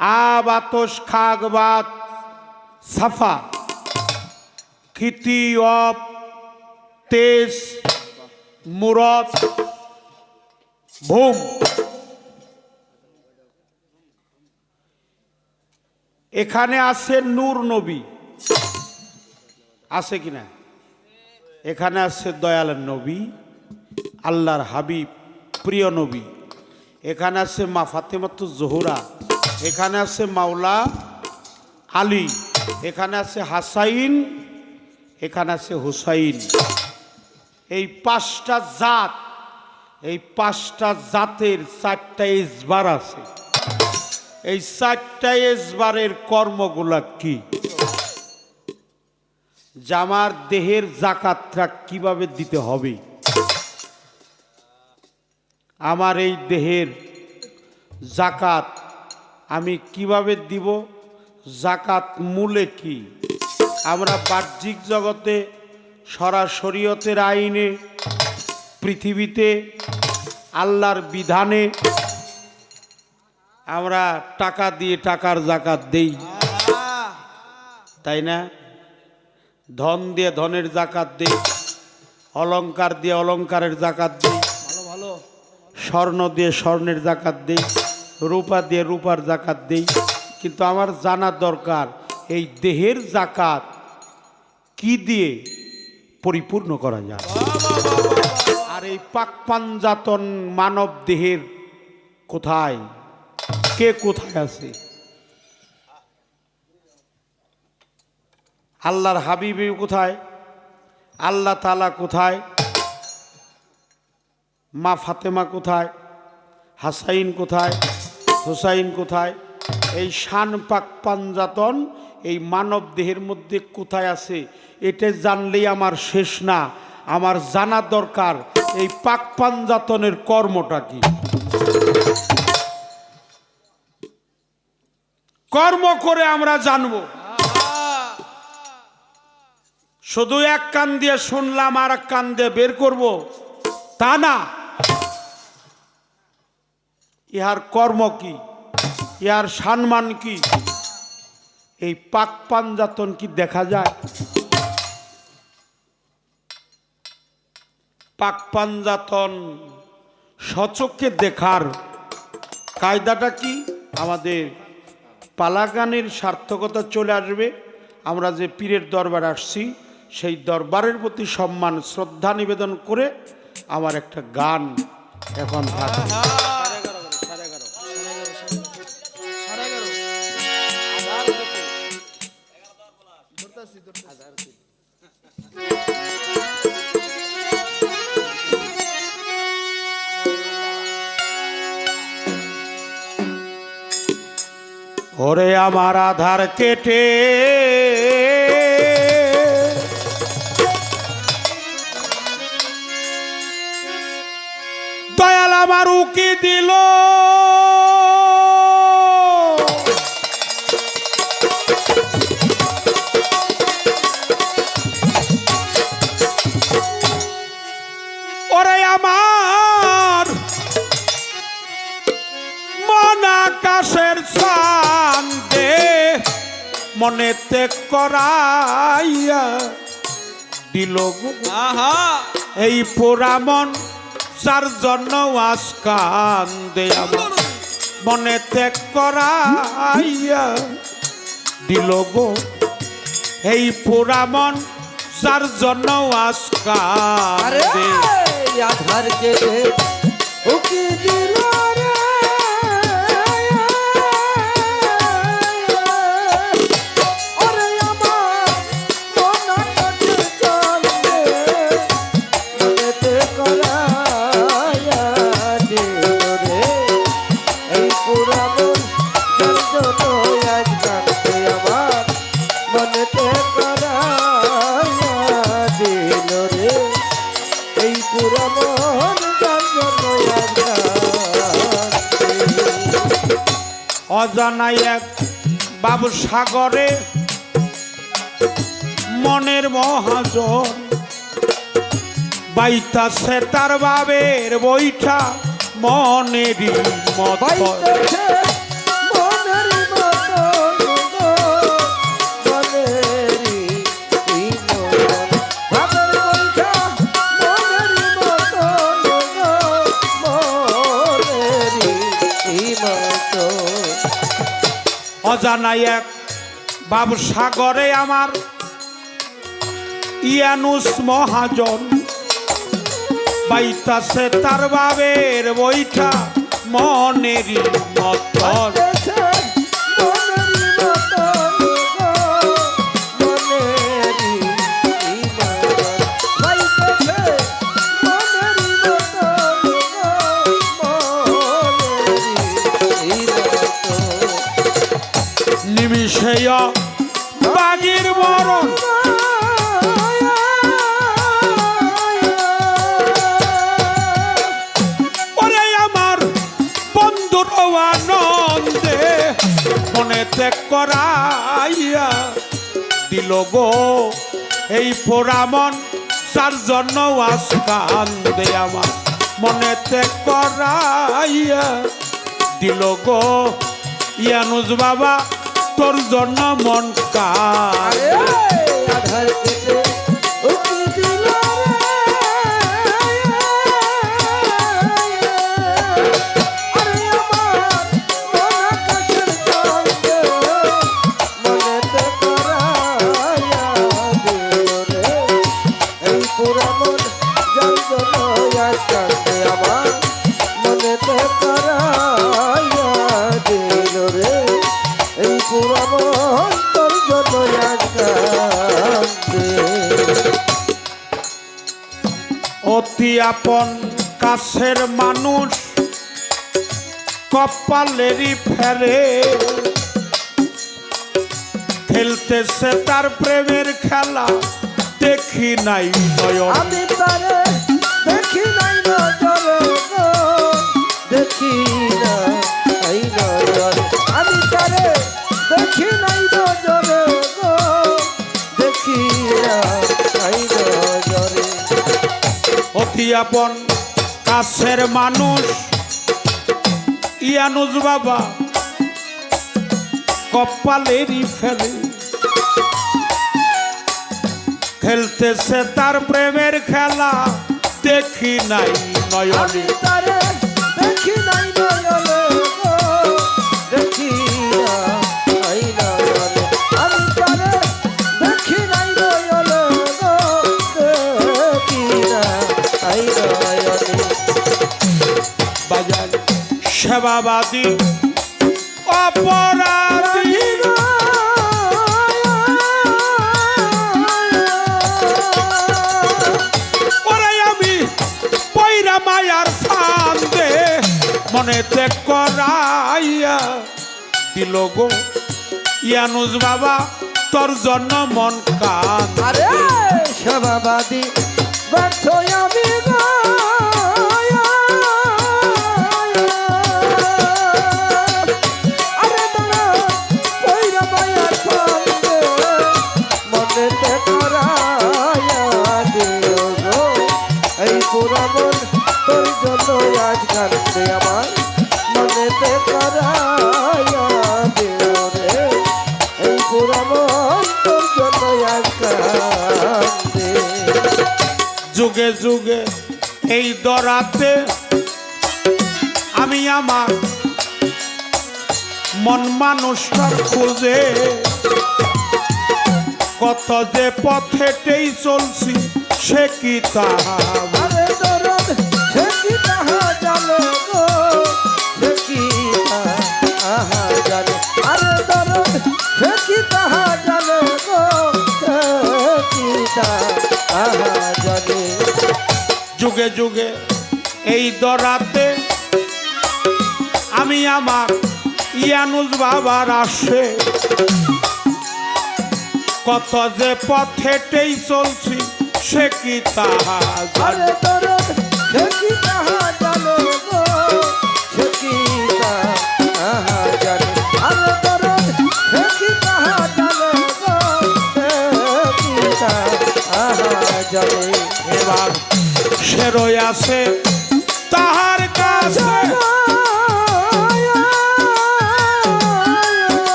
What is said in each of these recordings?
আব আতস খাগ বাত সাফা খিতি অব তেজ মুরত ভূম। এখানে আছে নূর নবী, আছে কিনা? এখানে আছে দয়ালের নবী, আল্লাহর হাবিব, প্রিয় নবী। এখানে আছে মা ফাতেমাতুজ জোহরা, এখানে আছে মাওলা আলী, এখানে আছে হাসাইন, এখানে আছে হুসাইন। এই পাঁচটা জাত, এই পাঁচটা জাতের চারটা ইজবার আছে। এই চারটা ইজবারের কর্মগুলা কি? যে আমার দেহের জাকাতটা কিভাবে দিতে হবে, আমার এই দেহের জাকাত আমি কিভাবে দিব, জাকাত মূলে কি? আমরা বাহ্যিক জগতে শরীয়তের আইনে, পৃথিবীতে আল্লাহর বিধানে আমরা টাকা দিয়ে টাকার জাকাত দেই, তাই না? ধন দিয়ে ধনের জাকাত দেই, অলংকার দিয়ে অলংকারের জাকাত দেই, স্বর্ণ দিয়ে স্বর্ণের জাকাত দেই, রূপা দিয়ে রূপার জাকাত দেই। কিন্তু আমার জানা দরকার এই দেহের জাকাত কি দিয়ে পরিপূর্ণ করা যায়। আর এই পাক পাঞ্জাতন মানব দেহের কোথায়, কে কোথায় আছে? আল্লাহর হাবিবে কোথায়? আল্লাহ তাআলা কোথায়? মা ফাতেমা কোথায়? হাসাইন কোথায়? হুসাইন কোথায়? এই শান পাক পাঞ্জাতন এই মানব দেহের মধ্যে কোথায় আছে? এটা জানলেই আমার শেষ না, আমার জানা দরকার এই পাক পাঞ্জাতনের কর্মটা কি। কর্ম করে আমরা জানবো। শুধু এক কান দিয়ে শুনলাম আর এক কান দিয়ে বের করব তা না। ইহার কর্ম কি, ইহার সম্মান কি, এই পাক পাঞ্জাতন কি দেখা যায়? পাক পাঞ্জাতন সচক্ষে দেখার কায়দাটা কি? আমাদের পালাগানের সার্থকতা চলে আসবে। আমরা যে পীরের দরবার আসছি সেই দরবারের প্রতি সম্মান শ্রদ্ধা নিবেদন করে আমার একটা গান এখন থাকবে। ওরে আমার আধার কেটে দয়াল আমার উকি দিল, ওরে আমার মন আকাশের চাঁদে মনেতে করাইয়া দিল গো। এই পোড়া মন যার জন্য আজ কান্দে আমার মনেতে করাইয়া দিল গো। এই পোড়া মন যার জন্য আজ কান্দে। আধার কেটে উকি দিল রে, ওরে আমার মন আকাশের চাঁদে মনেতে করাইয়া দিল রে। এই পুরা মন যার জন্য আজ কান্দে আমার মনেতে করাইয়া দিল রে। এই পুরা মন যার জন্য আজ কান্দে। অজানাই এক বাবু সাগরে মনের মহাজন বাইতাছে তার বাবের বইটা মনেরই মত। বাইতেছে মনের মতো অজানাই এক বাবসাগরে আমার ইয়ানুস মহাজন বাইতাছে তার বাবের বইটা মনেরই মতন। বাজতেছে মনেরই মতন গো, মনেরই মতন। বাজতেছে মনেরই মতন গো, মনেরই মতন। নিমিষেয় বাগির মরণ ওরে আমার বন্ধুর আনন্দে মনেতে করাইয়া দিল গো এই পোড়ামন যার জন্য আজ কান্দে আমার মনেতে করাইয়া দিল গো ইয়ানুস বাবা তোর জন্য মন কার আধার কেটে উকি দিল আরে আমার মন আকাশের চন্দ্র মনেতে করাইয়া দিল রে এই পুরা মন যার জন্য আজ কান্দে আমার মনেতে করাইয়া দিল রে এই পুরা মন তোর জন্য আজ কান্দে। অতি আপন কাছের মানুষ কপালেরই ফেরে খেলতেছে তার প্রেমের খেলা দেখি নাই নয়ন। আমি তারে দেখি নাই নজরে গো, দেখি নাই নজরে। আমি তারে দেখি নাই নজরে গো, দেখি নাই নজরে। অতি আপন কাছের মানুষ ইয়ানুস বাবা কপালেরই ফেলে খেলতেছে তার প্রেমের খেলা দেখি নাই নয়নে। আমি তারে দেখি নাই নজরে গো, দেখি নাই নজরে। আমি তারে দেখি নাই নজরে গো, দেখি নাই নজরে। বাজার সেবাবাদী অপরাধী ওরে আমি পয়রা মায়ার ফান্দে মনেতে করাইয়া দিল গো ইয়ানুস বাবা তোর জন্য মন কান। আরে সবাবাদী ব্যর্থ আমি গো, আরে দাঁড়া পয়রা মায়ার ফান্দে মনেতে করাইয়া দিও গো এই পুরা মন তোর জন্য আজ কান্দে আমার মনেতে করাইয়া দিও রে এই পুরা মন তোর জন্য আজ কান্দে। যুগে যুগে এই দরাতে আমি আমার মন মানুষটার খুঁজে কত যে পথেটেই চলছি সে কি তাহা আরে দরদ সে কি তাহা জানে গো, সে কি তাহা জানে। আরে দরদ সে কি তাহা জানে গো, সে কি তাহা জানে। যুগে যুগে এই দরাতে আমি আমার ইয়ানুস বাবার আসে কত যে পথেটেই চলছি সে কি তাহা জানে। আরে দরদ সে কি তাহা জানে গো, সে কি তাহা জানে। আরে দরদ সে কি তাহা জানে গো, সে কি তাহা জানে। এবার সে রয়ে আছে তাহার কাছে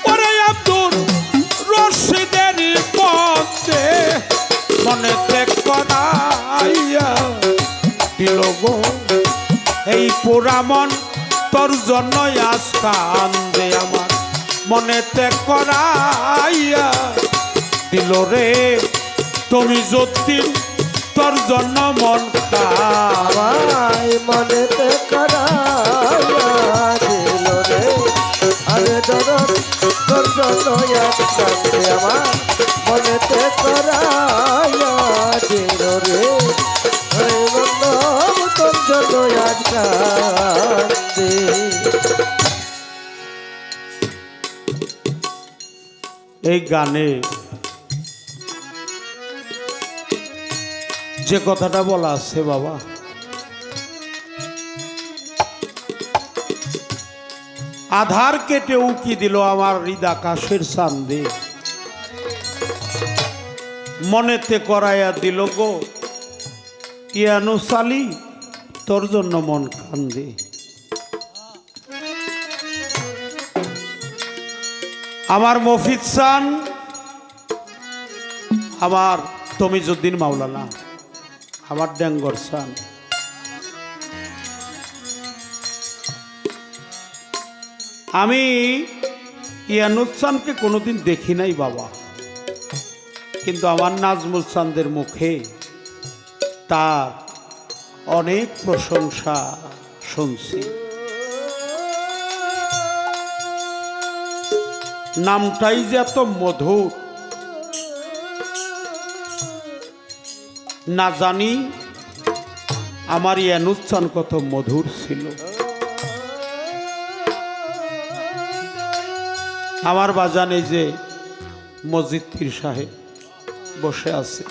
ওরে আব্দুল রশিদের পথে মনেতে করাইয়া দিল গো এই পোড়ামন তোর জন্যই আজ কান্দে আমার মনেতে করাইয়া দিল রে তুমি যতীন তোর জন্য মন আমায় মনেতে করাইয়া দিল রে আরে দরদ তোর জন্য আজ কান্দে আমার মনেতে করাইয়া দিল রে আরে বন্ধু তোর জন্য আজ কান্দে। এই গানে যে কথাটা বলা আছে বাবা, আধার কেটে উকি দিল আমার হৃদাকাশের চান্দে মনেতে করাইয়া দিল গো ইয়ানু সালি তোর জন্য মন কান্দে। আমার মফিজ চান, আমার তমিজউদ্দিন মাওলানা, আমার ড্যাঙ্গর চান, আমি ইয়ানুসানকে কোনোদিন দেখি নাই বাবা, কিন্তু আমার নাজমুল চাঁদের মুখে তার অনেক প্রশংসা শুনছি। নামটাই যে এত মধুর না জানি আমার ইয়ানুসান কত মধুর ছিল। আমার বাজানে যে মসজিদ পীর সাহেব বসে আছে,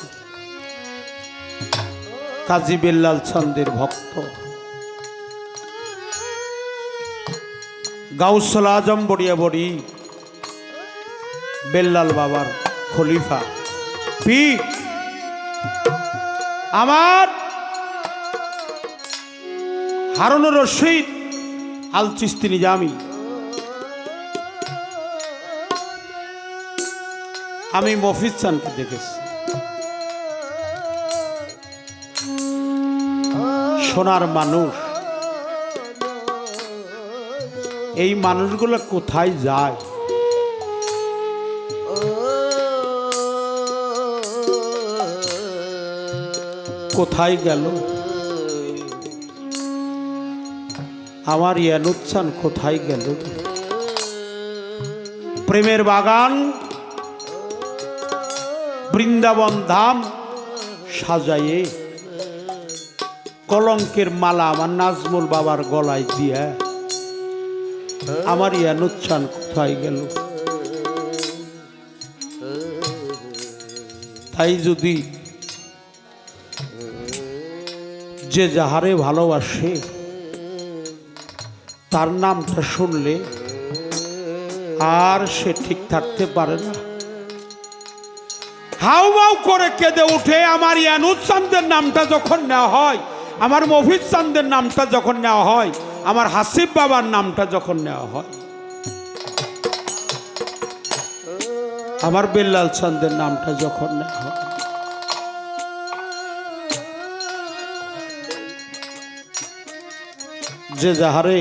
কাজী বেল্লাল চাঁদের ভক্ত, গাউসুল আজম বড়িয়াবড়ি বেল্লাল বাবার খলিফা পীর, আমার হারুনুর রশিদ আল চিশতি নিজামি, আমি মফিজ চানকে দেখেছি। সোনার মানুষ, এই মানুষগুলো কোথায় যায়, কোথায় গেল? আমার ইয়ানুচ্ছান কোথায় গেল? প্রেমের বাগান বৃন্দাবন ধাম সাজাইয়ে কলঙ্কের মালা আমার নাজমুল বাবার গলায় দিয়া আমার ইয়ানুচ্ছান কোথায় গেল? তাই যদি যে যাহারে ভালোবাসে তার নামটা শুনলে আর সে ঠিক থাকতে পারে না, হাউমাউ করে কেঁদে উঠে। আমার ইয়ানুচ্ছানদের নামটা যখন নেওয়া হয়, আমার মফিজ চাঁদের নামটা যখন নেওয়া হয়, আমার হাসিব বাবার নামটা যখন নেওয়া হয়, আমার বেল্লাল চাঁদের নামটা যখন নেওয়া হয়, যে যাহারে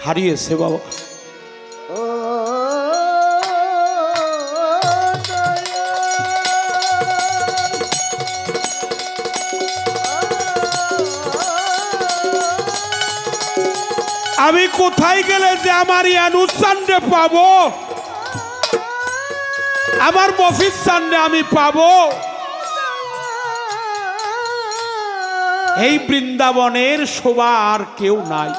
হারিয়েছে বাবা, আমি কোথায় গেলে যে আমার ইয়ানুচ্ছানরে পাবো, আমার মফিজ চানরে আমি পাবো? এই বৃন্দাবনের শোভা আর কেউ নাই।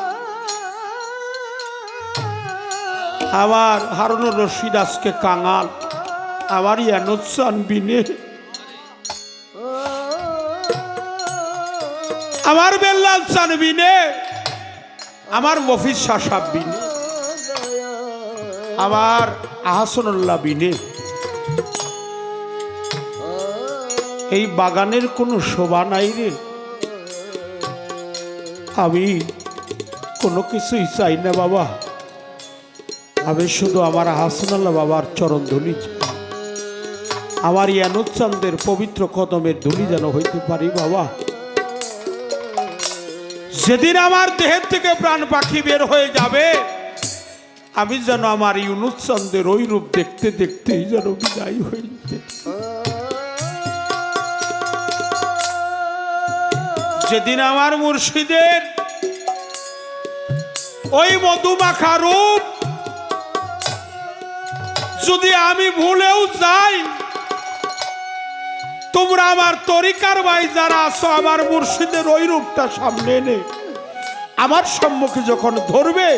আমার হারুনুর রশিদ আজকে কাঙাল, আমার ইয়ানুচ্ছান বিনে, আমার বেল্লাল চান বিনে, আমার মফিজ শাহ বিনে, আমার আহসানুল্লাহ বিনে এই বাগানের কোনো শোভা নাই রে। আমি কোনো কিছুই চাই না বাবা, আমি শুধু আমার আহসানুল্লাহ বাবার চরণ ধুলি চাই, আমার ইয়ানুচ্ছানদের পবিত্র কদমের ধুলি যেন হইতে পারি বাবা। যেদিন আমার দেহের থেকে প্রাণ পাখি বের হয়ে যাবে, আমি যেন আমার ইউনুস চন্দ্রের ওই রূপ দেখতে দেখতেই যেন বিদায় হয়ে যেতে। যেদিন আমার মুর্শিদের ওই মধুমাখা রূপ যদি আমি ভুলেও যাই, তোমরা আমার তরিকার ভাই যারা আছো, আমার মুর্শিদের ওই রূপটা সামনে এনে আমার সম্মুখে যখন ধরবে,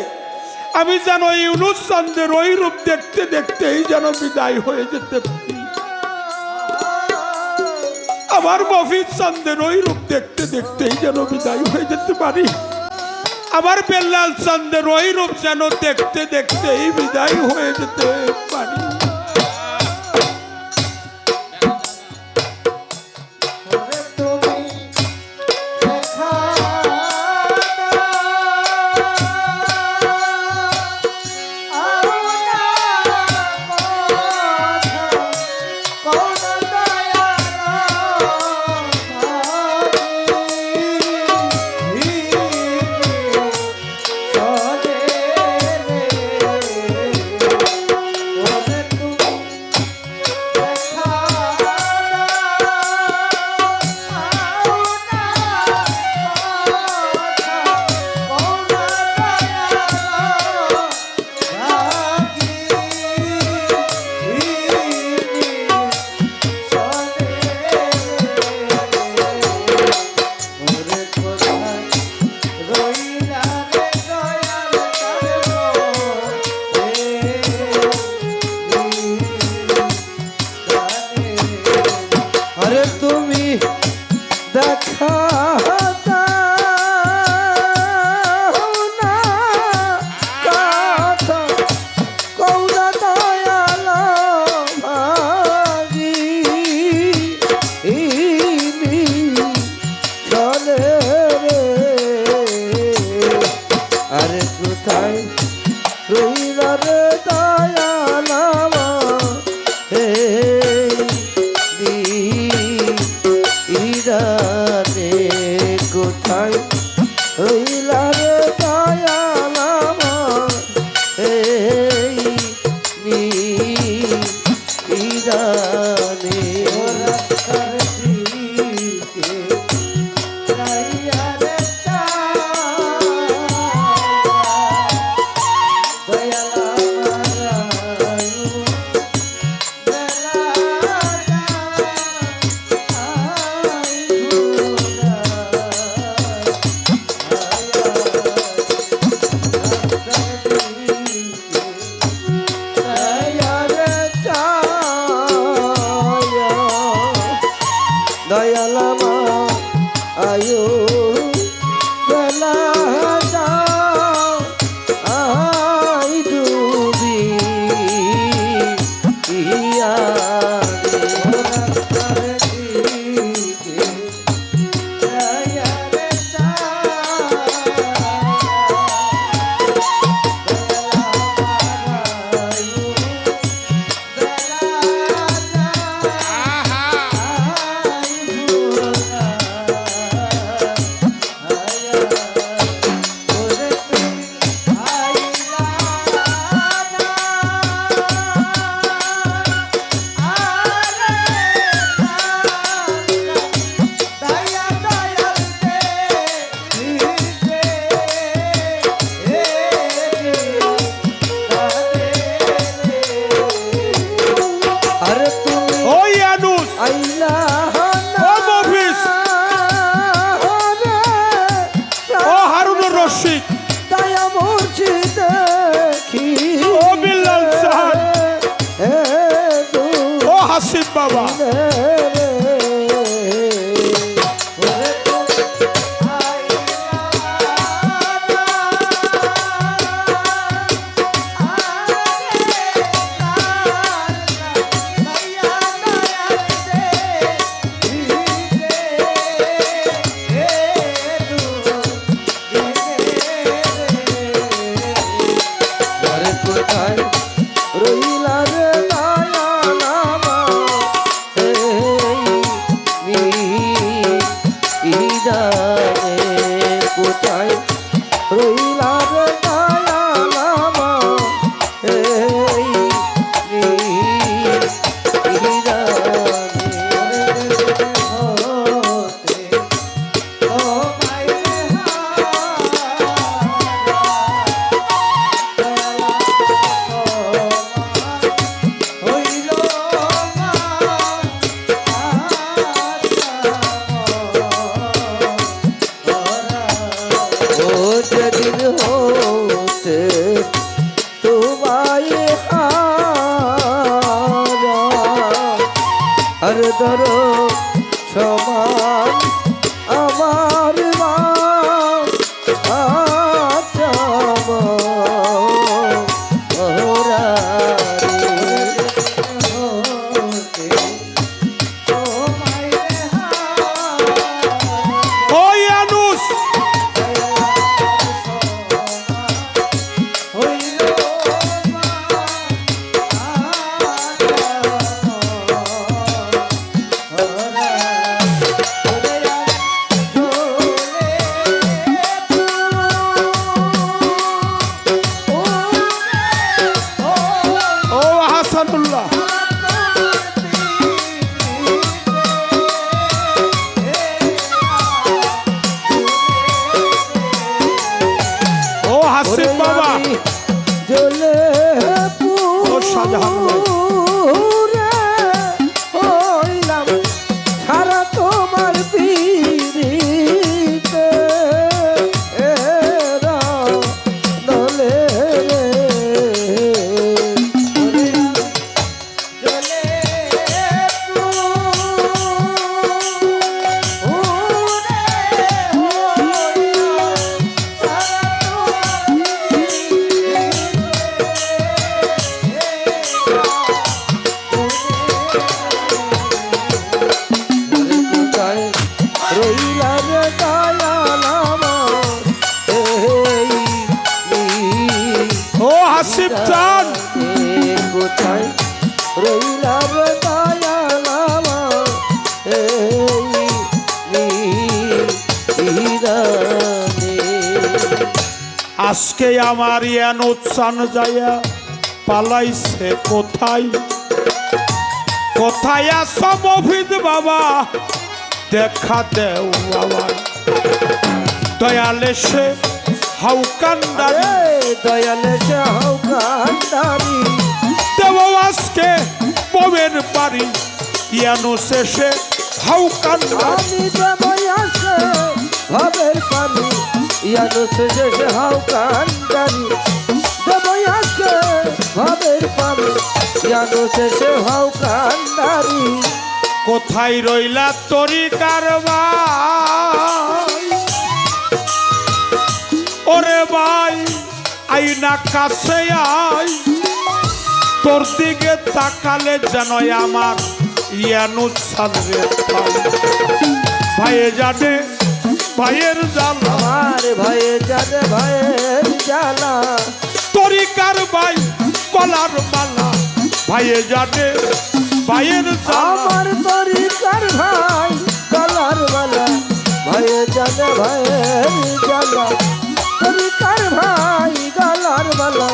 আমি যেন ইউনুস চন্দ্রের ওই রূপ দেখতে দেখতেই যেন বিদায় হয়ে যেতে পারি। আমার মফিজ চন্দ্রের ওই রূপ দেখতে দেখতেই যেন বিদায় হয়ে যেতে পারি। আমার বেল্লাল চন্দ্রের ওই রূপ যেন দেখতে দেখতেই বিদায় হয়ে যেতে পারি। বাবা রইলা রে দয়াল আমার রইলা রে দয়াল আমার এই যেদিন হতে তোমায় হারা আর ধরো সমান আমার মা ওরা ওই আনুস ও হাসানুল্লাহ ও হাসিফ বাবা জ্বলে ও শাহজাহান ভাই। পুরে হইলাম সারা তোমার পিড়িতে এরা দলে রে জ্বলে রইলা রে দয়াল আমার এই ও হাসিফ চান কোথায় রইলা রে দয়াল আমার এই আজকে আমার ইয়ান উৎসান যাইয়া পালাইছে কোথায় কোথায় আছো মফিদ বাবা দেখা দেও বাবা দয়ালে সে হাউকান্দারি দয়ালে যাও কান্দারি দেব আজকে পবের পারি ইয়ানো শেষে হাউকান্দারি আমি দেবই আছে ভাবের পানি ইয়ানো শেষে হাও কান্দারি দেবই আছে ভাবের পানি ইয়ানো শেষে হাও কান্দারি কোথায় রইলা তরি কারবার ওরে ভাই আইনা কাছে আই তোর দিকে তাকালে যেন আমার ইয়ানুস সাদরে ভাইয়ে জানে ভাইয়ের জ্বালা আমার ভয়ে জানে ভয়ের জ্বালা তরিকার ভাই কলার মালা ভাইয়ে জানে ভাইয়ের জ্বালা আমার তরিকার ভাই গলার মালা ভয়ে জানে ভয়ের জ্বালা তরিকার ভাই গলার মালা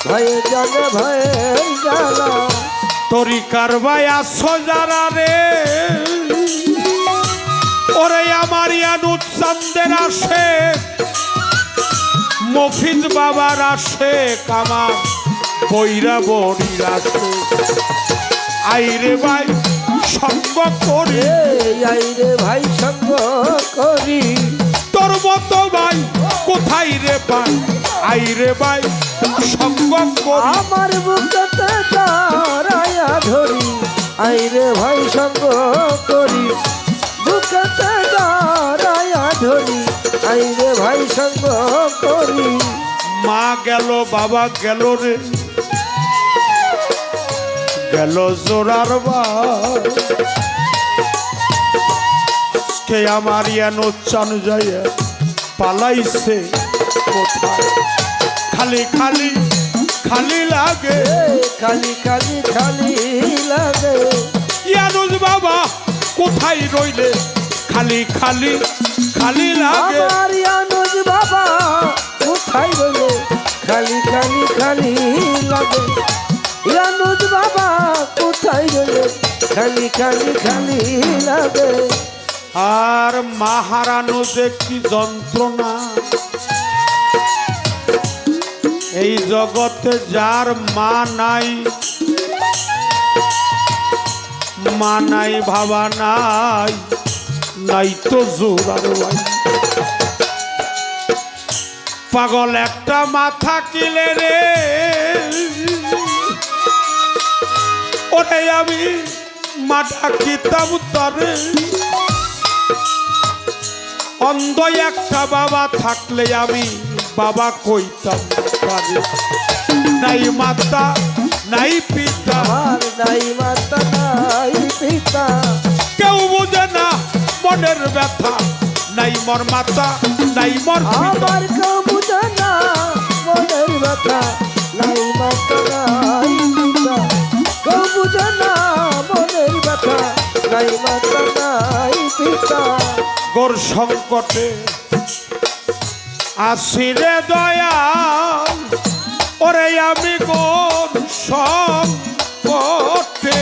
ভয়ে জানে ভয়ের জ্বালা তরিকার ভাই আসো যারা রে ওরে আমার ইয়ানুস চান্দের আসে মফিজ বাবার আসে কামার বৈরা বড়ির আসে আইরে ভাই সঙ্গ করি আইরে ভাই সঙ্গ করি তোর মতো ভাই কোথায় রে ভাই আইরে ভাই সঙ্গ করি আমার বুকেতে দাঁড়ায়া ধরি আইরে ভাই সঙ্গ করি বুকেতে দাঁড়ায়া ধরি আইরে ভাই সঙ্গ করি মা গেল বাবা গেল রে গেল জোরার ভাই আজকে আমার ইয়ানুস চান যায় পালাইছে কোথায় খালি খালি খালি লাগে খালি খালি খালি লাগে ইয়ানুস বাবা কোথায় রইলে খালি খালি খালি লাগে আমার ইয়ানুস বাবা খালি খালি খালি লাগে আর মা হারানো যে কি যন্ত্রণা, এই জগতে যার মা নাই, মা নাই ভাবা নাই, নাই তো জোর আর ভাই। পাগল একটা মা থাকিলে রে, ওরে আমি মা ডাকিতাম তারে। অন্ধ একটা বাবা থাকলে আমি বাবা কইতাম তারে। নাই মাতা নাই পিতা, আমার নাই মাতা নাই পিতা, কেউ বুঝে না মনের ব্যথা। নাই মোর মাতা নাই মোর পিতা, আমার কেউ বুঝে না মনের ব্যথা। নাই মাতা নাই পিতা, কেউ বুঝে না মনের ব্যথা। নাই মাতা নাই পিতা, গোর সংকটে আসিরে দয়াল, ওরে আমি গোর সংকটে।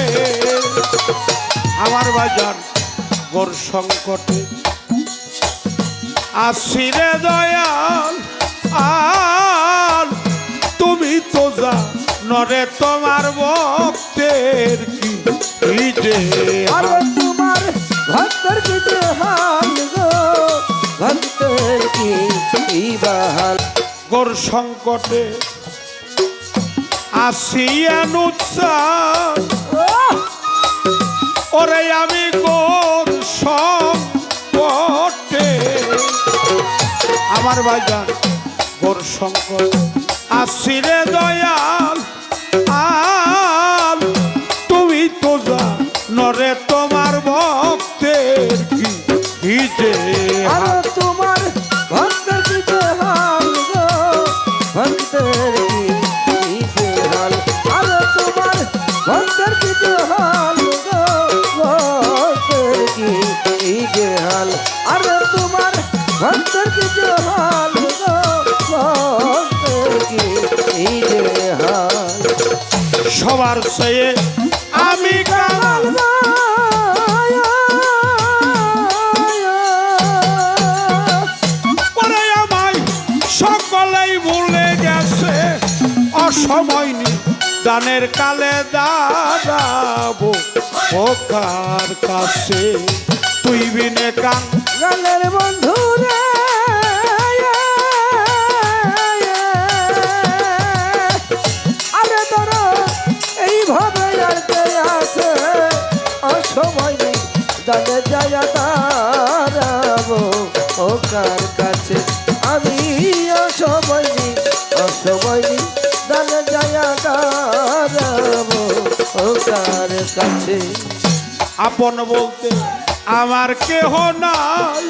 আমার বাজার গোর সংকটে আসিরে দয়াল, আর তুমি তো যা নরে তোমার ভক্তের কি যে আরে তোমার ভক্তের কি যে হাল গো, ভক্তের কি বাহাল। গোর সংকটে আসিয়ান উচ্চার, ওরে আমি গোর সংকটে। আমার ভাইজান গোর সংকট আসিরে দয়াল, আর তুমি তো যা নরে তোমার ভক্তের কি যে আরে তোমার ভক্তের কি যে হাল গো, ভক্তের কি যে হাল। আরে তোমার ভক্তের কি যে হাল গো, ভক্তের কি যে হাল। আরে তোমার ভক্তের কি যে হাল গো, ভক্তের কি যে হাল। সবার চেয়ে আমি কাঙাল, পরে আমায় সকলেই ভুলে গেছে। অসময় নি দানের কালে দাঁড়াবো ওকার কাছে, তুই বিনে কাং গালের বন্ধু রে, আরে তোরা এইভাবে আর কে আছে। অসময় নেই দানে যায় দাঁড়াবো ওকার কাছে, আমি অসময় নেই, অসময় নেই দানে যায় দাঁড়াবো ওকার কাছে। আপন বলতে আমার কেহ নাই,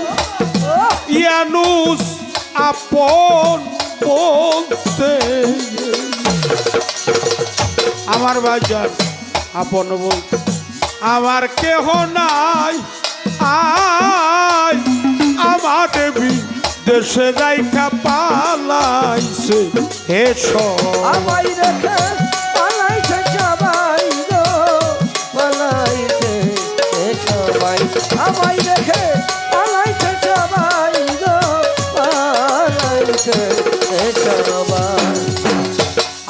ইয়ানুস আপন বলতে আমার বাজার। আপন বলতে আমার কেহ নাই, আয় আমার দেবী দেশে যাইকা পালাইছে হে আমায় রেখে পালাইছে সবাই গো, পালাইছে সবাই। আমায় রেখে পালাইছে সবাই গো, পালাইছে সবাই।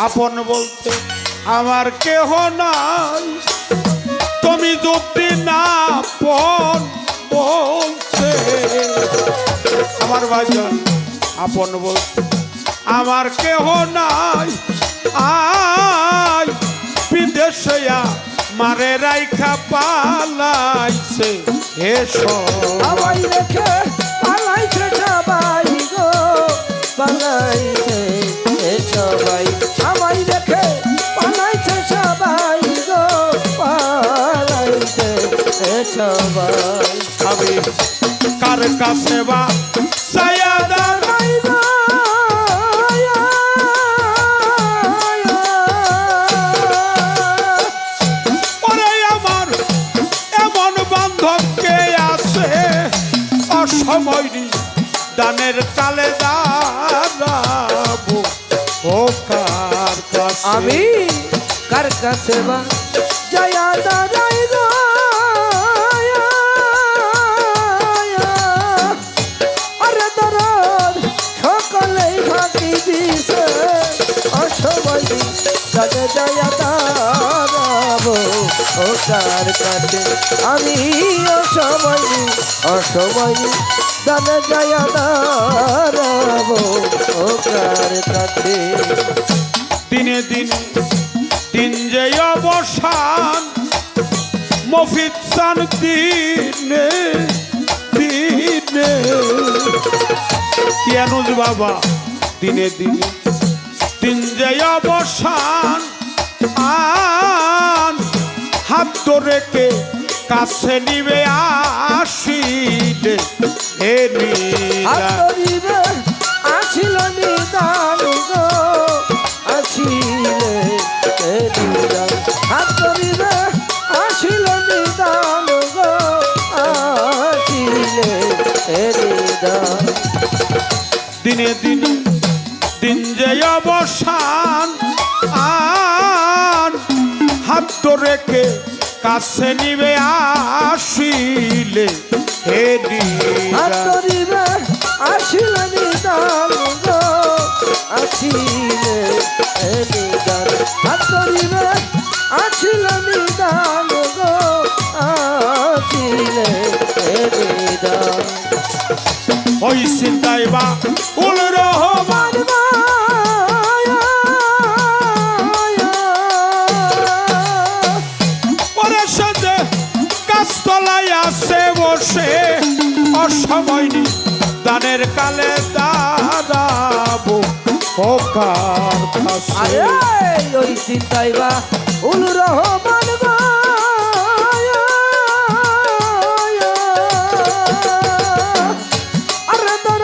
আপন বলতে আমার কেহ নাই, তুমি যুক্তি না আপন বলতে আমার বাজার। আপন বলতে আমার কেহ নাই, আয় বিদেশে মারে রাইখা পালাইছে এসো। আমায় রেখে পালাইছে সবাই গো, পালাইছে সবাই। আমায় রেখে পালাইছে সবাই গো, পালাইছে সবাই। আমি কার কাছে বা সায়াদার ওরে আমার এমন বান্ধব কে আছে, অসময় নি দানের কালে দাঁড়াবো ও কার কাছে। আমি কার কাছে বা জয়া দাঁড়াই গো। দানে যায়া দাঁড়াবো ও কার কাছে আমি অসময় দানে যায়া দাঁড়াবো ও কার কাছে দিনে দিনে দিন যে অবসান মফিদ চান দিনে দিনে ইয়ানুজ বাবা দিনে দিনে দিন যে অবসান আন হাত ধরে কে কাছে নিবে আসিলে হে নীলা হাতরিবে আছিল নিদান গো আসিলে এ নিদান হাতরিবে আছিল নিদান গো আসিলে এ নিদান দিনে দিনে দিন যে অবসান আন হাত ধরে কে কাছে নিবে আসিলে হে নীলা হাতরিবে আছিল নিদান গো আসিলে এ নিদান হাতরিবে আছিল নিদান গো আসিলে এ নিদান ওই চিন্তাই বা উল রহমান পরে সাথে কাজতলায় আছে বসে অসময় নি দানের কালে দাঁড়াবো ও কার কাছে আরে ওই চিন্তাই বা উল রহমান গো আরে তোর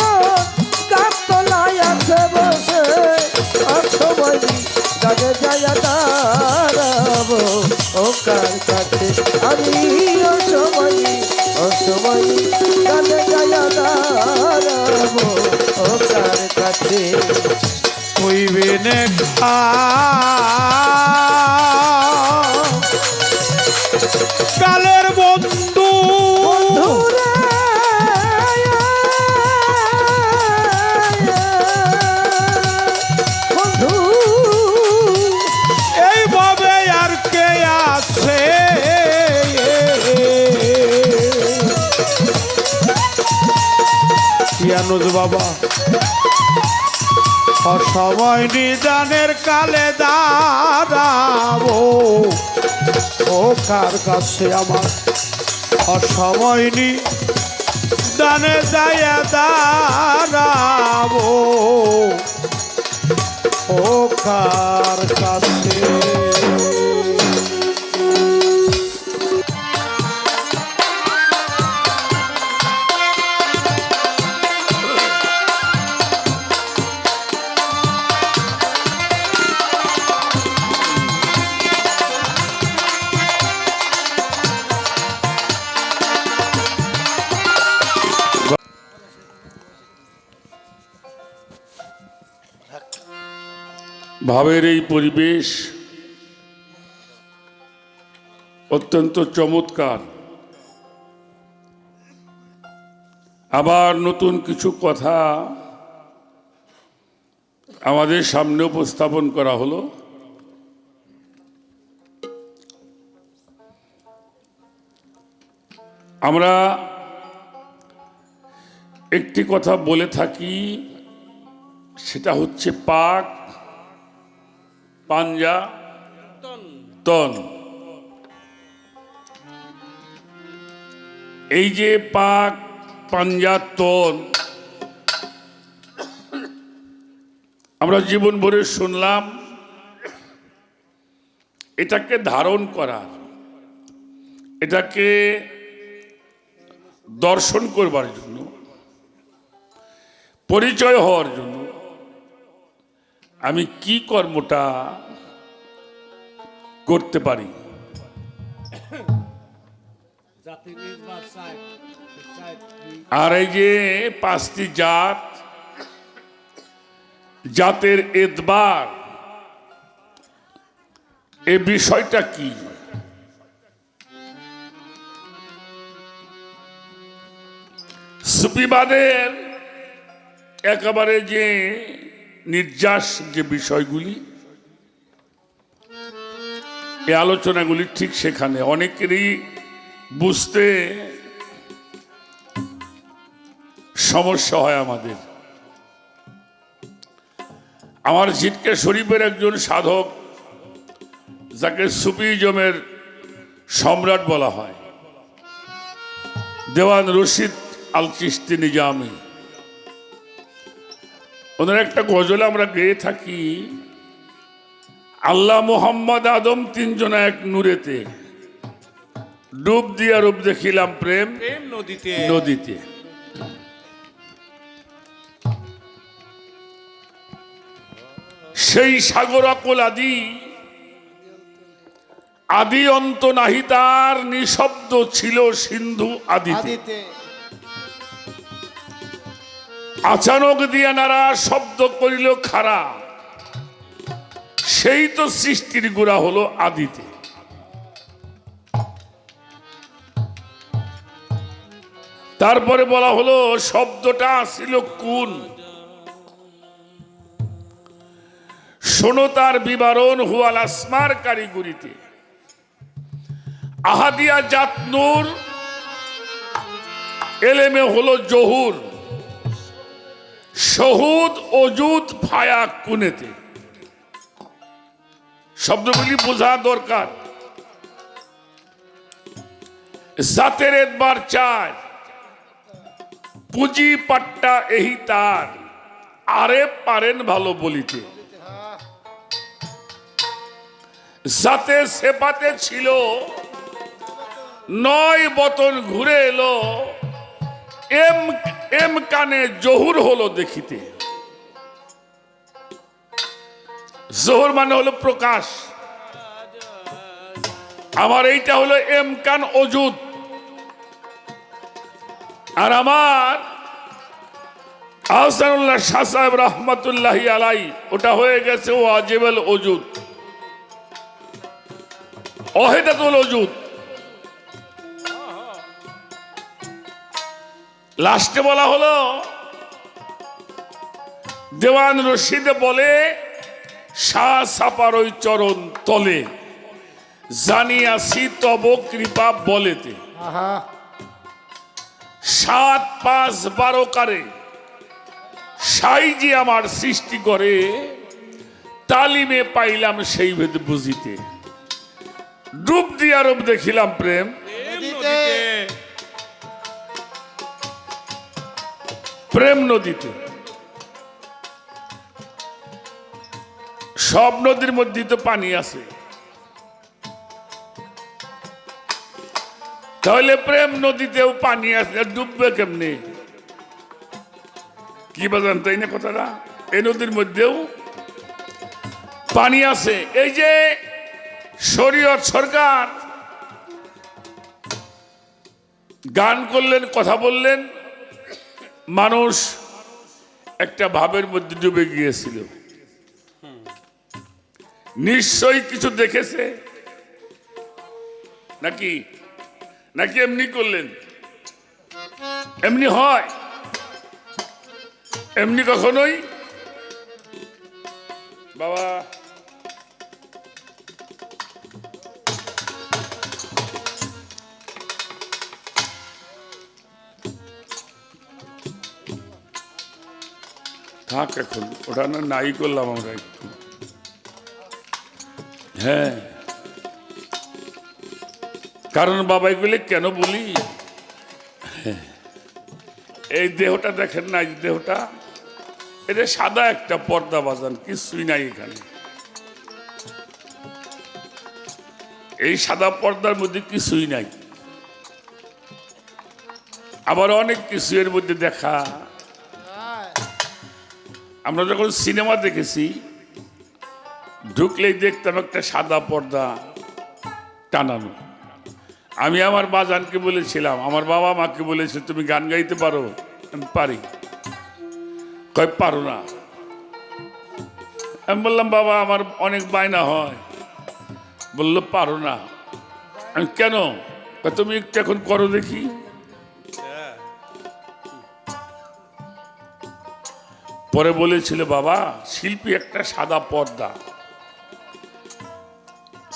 গাছ তলায় আছে বসে অসময় দাগে যায়া দাঁড়াবো ও কার কাছে আমি অসময় দাগে যায়া দাঁড়াবো ও কার কাছে হইবে নে কালের বন্ধু বন্ধুরে বন্ধু এইভাবে আর কে আছে ইয়ানুজ বাবা অসময় নিদানের কালে দাঁড়াবো ও কার কাছে আমার অসময় নিদানে যায়া দাঁড়াবো ও কার কাছে ভাবের এই পরিবেশ অত্যন্ত চমৎকার। আবার নতুন কিছু কথা আমাদের সামনে উপস্থাপন করা হলো। আমরা একটি কথা বলে থাকি, সেটা হচ্ছে পাক পাঞ্জা তন। এই যে পাক পাঞ্জা তন আমরা জীবন ভরে শুনলাম, এটাকে ধারণ করার, এটাকে দর্শন করবার জন্য, পরিচয় হওয়ার জন্য আমি কি কর্মটা করতে পারি। আর এই যে পাঁচটি জাত, জাতের এতবার, এ বিষয়টা কি? সুফিবাদের একেবারে যে নির্যাস যে বিষয়গুলি, এই আলোচনাগুলি ঠিক সেখানে অনেকেরই বুঝতে সমস্যা হয় আমাদের। আমার ঝিটকে শরীফের একজন সাধক, যাকে সুফিজমের সম্রাট বলা হয়, দেওয়ান রশিদ আল চিশতি নিজামি, ওনার একটা গজল আমরা গেয়ে থাকি, আল্লাহ মুহাম্মদ আদম তিনজনা এক নূরেতে, ডুব দিয়া রূপ দেখিলাম প্রেম নদীতে নদীতে। সেই সাগর অকল আদি, আদি অন্ত নাহি তার, নিঃশব্দ ছিল সিন্ধু আদিতে। আচানক দিয়া নারা শব্দ করিল খারা, সেই তো সৃষ্টির গোড়া হলো আদিতে। তারপরে বলা হলো শব্দটা ছিল কোন, শোনো তার বিবরণ হুয়াল আসমার কারিগরিতে। আহাদিয়া জাত নূর, এলেমে হলো জহুর, শহুদ অজুদ ফায়া কুনেতে। শব্দগুলি বোঝা দরকার। জাতের একবার চায়, পুঁজি পাট্টা এহি তার, আরে পারেন ভালো বলিতে। জাতে সেপাতে ছিল, নয় বতন ঘুরে এলো, এম এম কানে জহুর হলো দেখিতে। জহুর মানে হলো প্রকাশ, আমার এইটা হলো এম কান অজুদ, আর আমার আহসানুল্লাহ শাহ সাহেব রহমতুল্লাহি আলাই ওটা হয়ে গেছে ওয়াজিবুল ওজুদ, ওয়াহিদাতুল ওজুদ। লাস্টে বলা হলো দেওয়ান রশিদ বলে, শাহ সাপার ওই চরণ তলে, জানিয়াছি তব কৃপা বলেতে। 7, 5, 12 কারে সাইজি আমার সৃষ্টি করে, তালিমে পাইলাম সেই ভেদ বুঝিতে। ডুব দিয়া রূপ দেখিলাম প্রেম প্রেম নদীতে। সব নদীর মধ্যে তো পানি আছে, তাহলে প্রেম নদীতেও পানি আছে, ডুববে কেমনে? কি বাজান, তাই না কথাটা? এই নদীর মধ্যেও পানি আছে। এই যে শরীয়ত সরকার গান করলেন, কথা বললেন, মানুষ একটা ভাবের মধ্যে ডুবে গিয়েছিল। নিশ্চয়ই কিছু দেখেছে নাকি? নাকি এমনি করলেন? এমনি হয়? এমনি কখনোই বাবা থাক, এখন ওটা না নাই করলাম আমরা একটু। হ্যাঁ, কারণ বাবা এগুলি কেন বলি, এই দেহটা দেখেন না, এই দেহটা, এটা সাদা একটা পর্দা বাজান, কিছুই নাই এখানে। এই সাদা পর্দার মধ্যে কিছুই নাই, আবার অনেক কিছু এর মধ্যে দেখা। আমরা যখন সিনেমা দেখেছি, ঢুকলেই দেখতাম একটা সাদা পর্দা টানানো। আমি আমার বাজানকে বলেছিলাম, আমার বাবা মাকে বলেছে, তুমি গান গাইতে পারো? আমি পারি। কয় পারো না। আমি বললাম, বাবা আমার অনেক বায়না হয়। বললো পারো না। আমি কেন? তুমি একটু এখন করো দেখি। পরে বলেছিল, বাবা শিল্পী একটা সাদা পর্দা,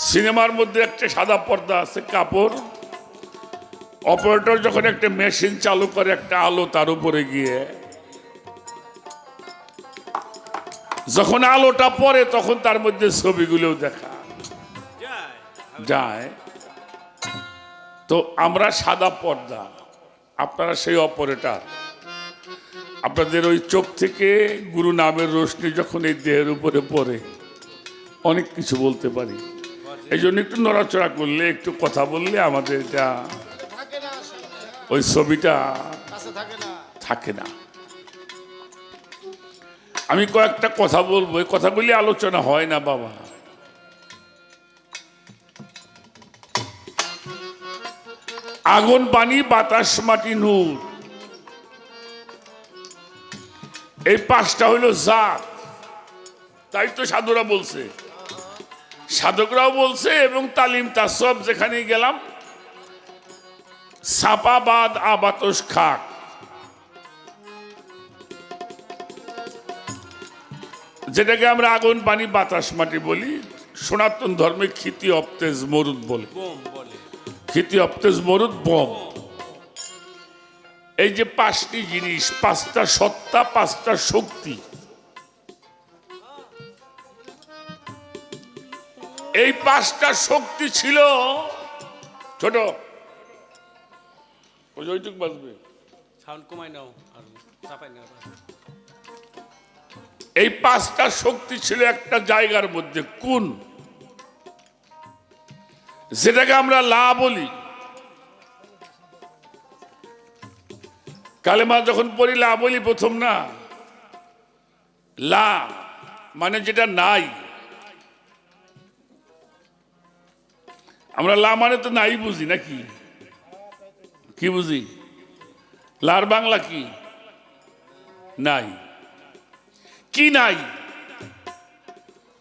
সিনেমার মধ্যে একটা সাদা পর্দা আছে, কাপড়। অপারেটর যখন একটা মেশিন চালু করে, একটা আলো তার উপরে গিয়ে যখন আলোটা পড়ে তখন তার মধ্যে ছবিগুলো দেখা যায়। তো আমরা সাদা পর্দা, আপনারা সেই অপারেটর। আপনাদের ওই চোখ থেকে গুরু নামের রোশনি যখন এই দেহের উপরে পড়ে অনেক কিছু বলতে পারি। এই জন্য একটু নড়াচড়া করলে, একটু কথা বললে আমাদের এটা ওই ছবিটা থাকে না। আমি কয়েকটা কথা বলবো, এই কথাগুলি আলোচনা হয় না বাবা। আগুন, পানি, বাতাস, মাটি, নূর, এই পাঁচটা হইল জাত। তাই তো সাধুরা বলছে, সাধকরাও বলছে, এবং তালিম তাসব যেখানে গেলাম, সাপাবাদ আবাতস খাক। যেটাকে আমরা আগুন, পানি, বাতাস, মাটি বলি, সনাতন ধর্মে ক্ষিতি অপ্তেজ মরুদ বলে। ক্ষিতি অপ্তেজ মরুদ বোম। এই যে পাঁচটি জিনিস, পাঁচটা সত্তা, পাঁচটা শক্তি, এই পাঁচটা শক্তি ছিল ছোট ওইটুক বাজবে, এই পাঁচটা শক্তি ছিল একটা জায়গার মধ্যে। কোন? যেটাকে আমরা লা বলি। কালেমা যখন পড়ি লা বলি প্রথম না, লা মানে যেটা নাই। আমরা লা মানে তো নাই বুঝি নাকি? কি বুঝি? লার বাংলা কি? নাই। কি নাই?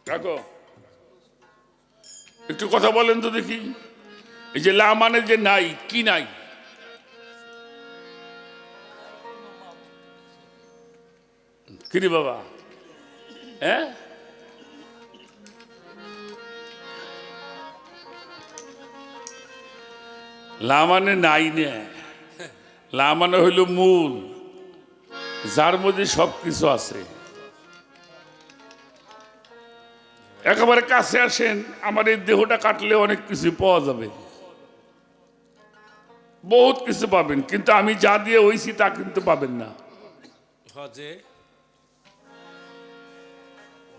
দেখো একটু কথা বলেন তো দেখি। এই যে লা মানে যে নাই, কি নাই? কিরে বাবা, হ্যাঁ? লা মানে নাই নে, লা মানে হইল মূল, যার মধ্যে সবকিছু আছে। একেবারে কাছে আসেন, আমার এই দেহটা কাটলে অনেক কিছু পাওয়া যাবে, বহুত কিছু পাবেন, কিন্তু আমি যা দিয়ে হইছি তা কিন্তু পাবেন না।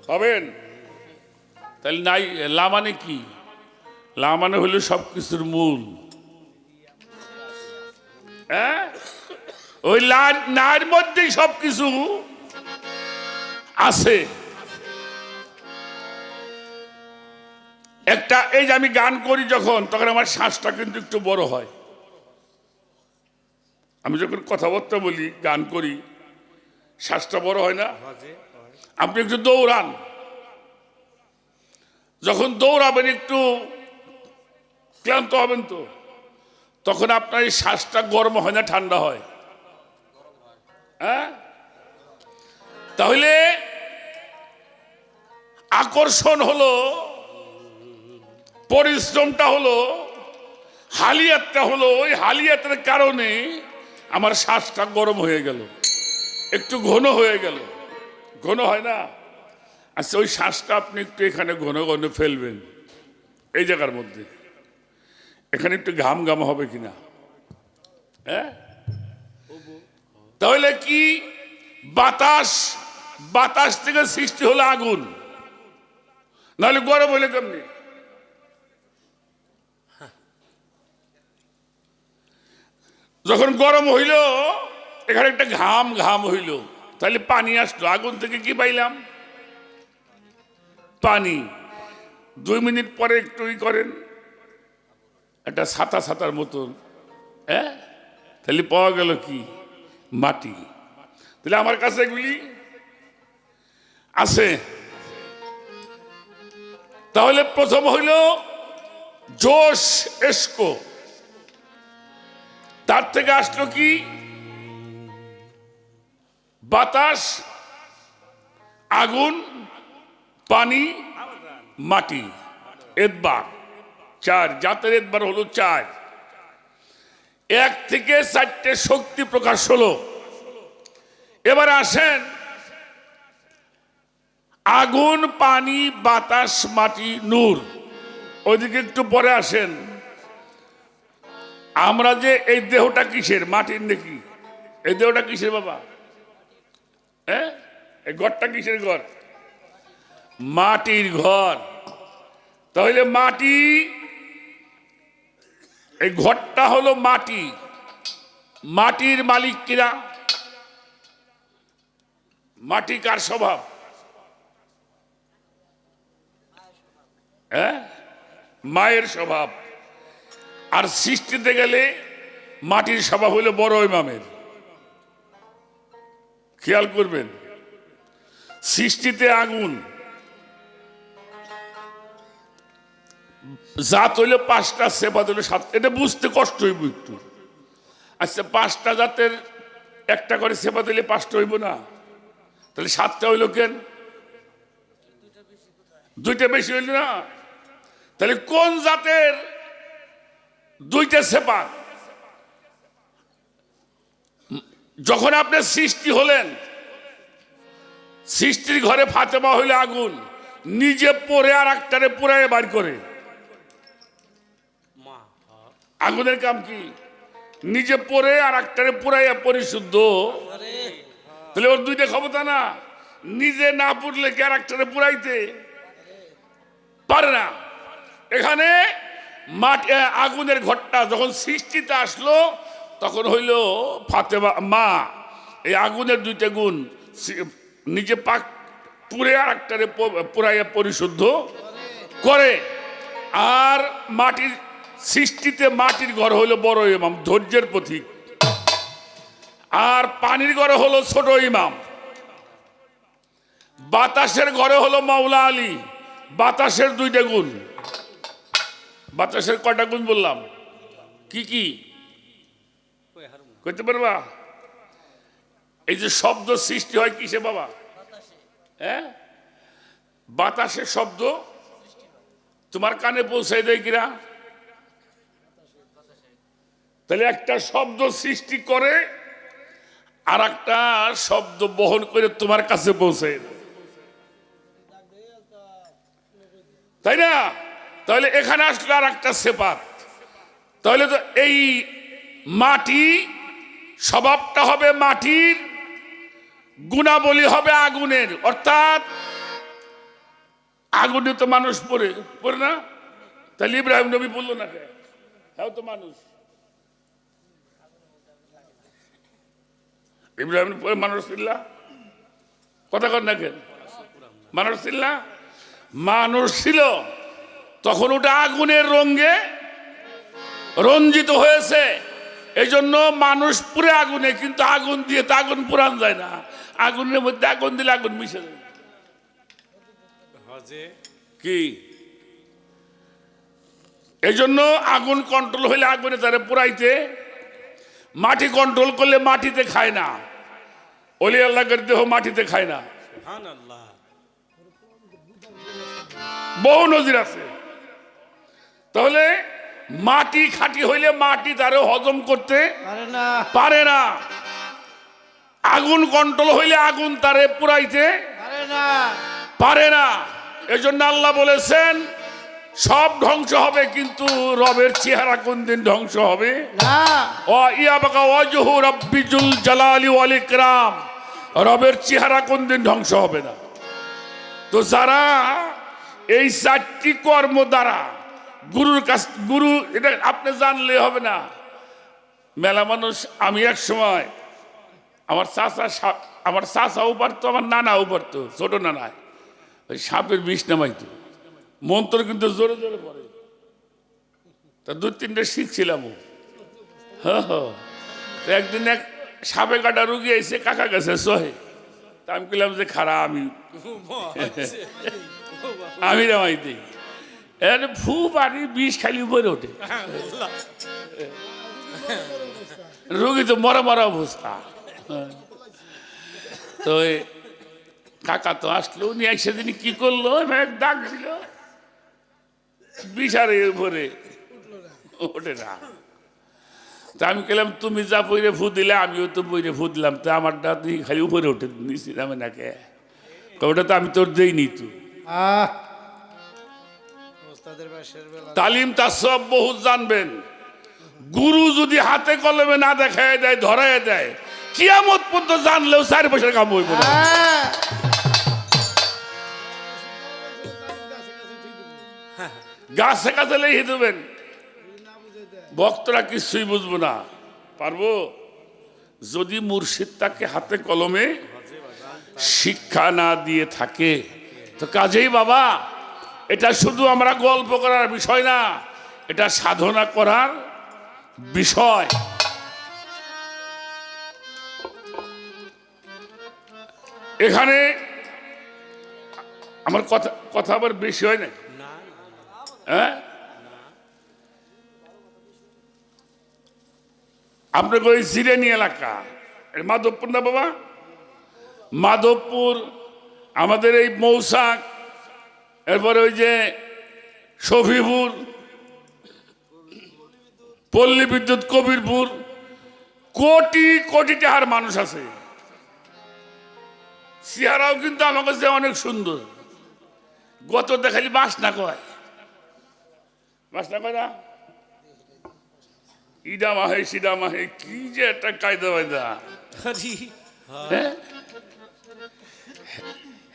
পাবেন? তাহলে নাই, লা মানে কি? লা মানে হইল সবকিছুর মূল। হ্যাঁ, ওই নার মধ্যেই সবকিছু আছে। একটা, এই যে আমি গান করি যখন, তখন আমার শ্বাসটা কিন্তু একটু বড় হয়। আমি যখন কথাবার্তা বলি, গান করি, শ্বাসটা বড় হয় না? আপনি একটু দৌড়ান, যখন দৌড়াবেন একটু ক্লান্ত হবেন তো, তখন আপনার এই শ্বাসটা গরম হয় না ঠান্ডা হয়? হ্যাঁ, তাহলে আকর্ষণ হলো, পরিশ্রমটা হলো, হালিয়াতটা হলো। ওই হালিয়াতের কারণে আমার শ্বাসটা গরম হয়ে গেল, একটু ঘন হয়ে গেল। ঘন হয় না? আচ্ছা, ওই শ্বাসটা আপনি একটু এখানে ঘন ঘন ফেলবেন, এই জায়গার মধ্যে, এখানে একটু ঘাম ঘাম হবে কিনা? হ্যাঁ, তাহলে কি? বাতাস, বাতাস থেকে সৃষ্টি হলো আগুন, নাহলে গরম হইলে কেমনি? যখন গরম হইল, এখানে একটা ঘাম ঘাম হইল, তাহলে পানি আসলো। আগুন থেকে কি পাইলাম? পানি। 2 মিনিট পরে একটু করেন, একটা ছাতা ছাতার মতন, হ্যাঁ, তাহলে পাওয়া গেল কি? মাটি। তাহলে আমার কাছে এগুলি আছে। তাহলে প্রথম হইল জোশ, এসকো। তার থেকে আসলো কি? বাতাস, আগুন, পানি, মাটি। এতবার, 4 জাতের এতবার হলো 4। 1 থেকে 4টে শক্তি প্রকাশ হলো। এবার আসেন আগুন, পানি, বাতাস, মাটি, নূর, ওইদিকে একটু পরে আসেন। আমরা যে এই দেহটা কিসের, মাটির নাকি? এই দেহটা কিসের বাবা? হ্যাঁ, এই ঘরটা কিসের ঘর? মাটির ঘর। তাহলে মাটি, এই ঘরটা হলো মাটি। মাটির মালিক কিরা? মাটি কার স্বভাব? হ্যাঁ, মায়ের স্বভাব। আর সৃষ্টিতে গেলে মাটির স্বভাব হলো বড় ইমামের। খেয়াল করবেন, সৃষ্টিতে আগুন জাত হইলে 5টা, সেবাত হইলে 7। এটা বুঝতে কষ্ট হইব একটু। আচ্ছা, 5টা জাতের একটা করে সেবাত হইলে 5টা হইব না? তাহলে 7টা হইল কেন? 2টা বেশি হইল না? তাহলে কোন জাতের 2টা সেবাত? যখন আপনি সৃষ্টি হলেন, সৃষ্টির ঘরে ফাতেমা হইলে আগুন, নিজে পড়ে আর একটারে পুরাইয়ে বার করে। আগুনের কাম কি? নিজে পড়ে আর একটারে পুরাইয়া পরিশুদ্ধ। তাহলে ওর 2টা ক্ষমতা না? নিজে না পুড়লে কি আর একটারে পুরাইতে পারে না? এখানে মাটি, আগুনের ঘরটা যখন সৃষ্টিতে আসলো, তখন হইল ফাতেমা মা। এই আগুনের 2টা গুণ, নিজে পাক পুড়ে আর একটারে পুরাইয়া পরিশুদ্ধ করে। আর মাটির সৃষ্টিতে মাটির ঘর হইল বড় ইমাম, ধৈর্যের প্রতীক। আর পানির ঘরে হলো ছোট ইমাম। বাতাসের ঘরে হলো মাওলা আলী। বাতাসের 2টা গুণ। বাতাসের কয়টা গুণ বললাম? কি কি কইতে পারবা? এই যে শব্দ সৃষ্টি হয় কিসে বাবা? হ্যাঁ, বাতাসের শব্দ তোমার কানে পৌঁছাই দেয় কিরা? তাহলে একটা শব্দ সৃষ্টি করে আর একটা শব্দ বহন করে তোমার কাছে পৌঁছায়, তাই না? তাহলে এখানে আসলে আর একটা সেপাত। তাহলে তো এই মাটি স্বভাবটা হবে মাটির, গুণাবলী হবে আগুনের। অর্থাৎ আগুনে তো মানুষ পড়ে না? তাহলে ইব্রাহিম নবী বললো না কে? হ্যাঁ, তো মানুষ। ইব্রাহিম মানুষ ছিল, কথা কর না কেন? মানুষ ছিল না? মানুষ ছিল, তখন ওটা আগুনের রঙে রঞ্জিত হয়েছে। এই জন্য মানুষ পুরে আগুনে, কিন্তু আগুন দিয়ে তো আগুন পুরান যায় না। আগুনের মধ্যে আগুন দিলে আগুন মিশে যায়। কি এই জন্য আগুন কন্ট্রোল হইলে আগুনে তারে পুরাইতে, মাটি কন্ট্রোল করলে মাটিতে খায় না। ওলি আল্লাহর দেহ মাটিতে খায় না। বহু নজির আছে। তাহলে মাটি খাঁটি হইলে মাটি তারে হজম করতে পারে না। আগুন কন্ট্রোল হইলে আগুন তারে পুরাইতে পারে না। এজন্য আল্লাহ বলেছেন সব ধ্বংস হবে, কিন্তু রবের চেহারা কোন দিন ধ্বংস হবে না। রবের চেহারা কোন দিন ধ্বংস হবে না। তো যারা এই 4টি কর্ম দ্বারা গুরুর কাছ, গুরু এটা আপনি জানলে হবে না। মেলা মানুষ, আমি এক সময় আমার চাচাও পারতো, আমার নানাও পারতো, ছোট নানায় ওই সাপের বিষ নামাইতো। মন্ত্র কিন্তু জোরে জোরে পড়ে। তা 2-3টে শিখছিলাম। একদিন এক সাপে কাটা রুগী এসে কাকা গেছে সহে। তা আমি বললাম যে খারা আমি নামাই দিই। ফু পানি বিষ খালি উপরে ওঠে, রুগী তো মরা মরা অবস্থা। তো কাকা তো আসলো, উনি সেদিন কি করলো, ডাক দিল, বিশারের উপরে ওঠে না। তা আমি বললাম তুমি যা পইরে ফু দিলে আমিও তো পইরে ফু দিলাম, তা আমারটা তুই খালি উপরে উঠে নিছি না নাকে, ওটা তো আমি তোর দেই নি তু। তালিম তার সব বহুত জানবেন, গুরু যদি হাতে কলমে না দেখায় দেয় ধরায় দেয় কিয়ামত পর্যন্ত জানলেও 4 পয়সার কাম হইব না। গাছে কাছে লেগে দেবেন, ভক্তরা কিছুই বুঝবো না। পারবো যদি মুর্শিদ তাকে হাতে কলমে শিক্ষা না দিয়ে থাকে। তো কাজেই বাবা এটা শুধু আমরা গল্প করার বিষয় না, এটা সাধনা করার বিষয়। এখানে আমার কথা আবার বেশি হয় না, হ্যাঁ? আপনার ওই জিরানি এলাকা মাধবপুর না বাবা, মাধবপুর আমাদের এই মৌসাক, এরপরে ওই যে শফিপুর, পল্লী বিদ্যুৎ, কবিরপুর, কোটি কোটি টাকার মানুষ আছে। চেহারাও কিন্তু আমার কাছে অনেক সুন্দর। গত দেখালি বাস না কয়, বাস না কয় না, ইডা মাহে সিডা মাহে, কি যে একটা কায়দা বায়দা।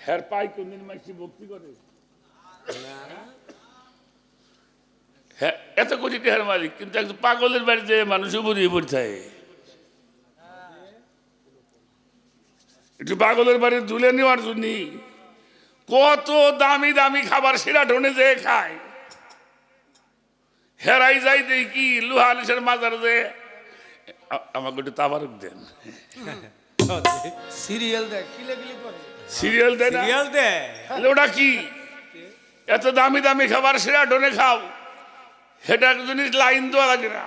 হ্যাঁ পাই কোনদিন মাইসি ভক্তি করে, হ্যাঁ এত কোটি টাকার মালিক, কিন্তু একজন পাগলের বাড়িতে মানুষ উপরে পড়ে থাকে। একটু পাগলের বাড়ি তুলে নেওয়ার জন্য কত দামি দামি খাবার সেরা ঢনে যে খায়। হেরাই যাই দেখি লোহা আলিসের মাজার যে আমাকে একটু তাবারক দেন, সিরিয়াল দেখ, কিলে করে সিরিয়াল দেয় না, সিরিয়াল দেয়। ওটা কি এত দামি দামি খাবার সেরা ঢনে খাও, সেটা জিনিস লাইন দেওয়া লাগে না।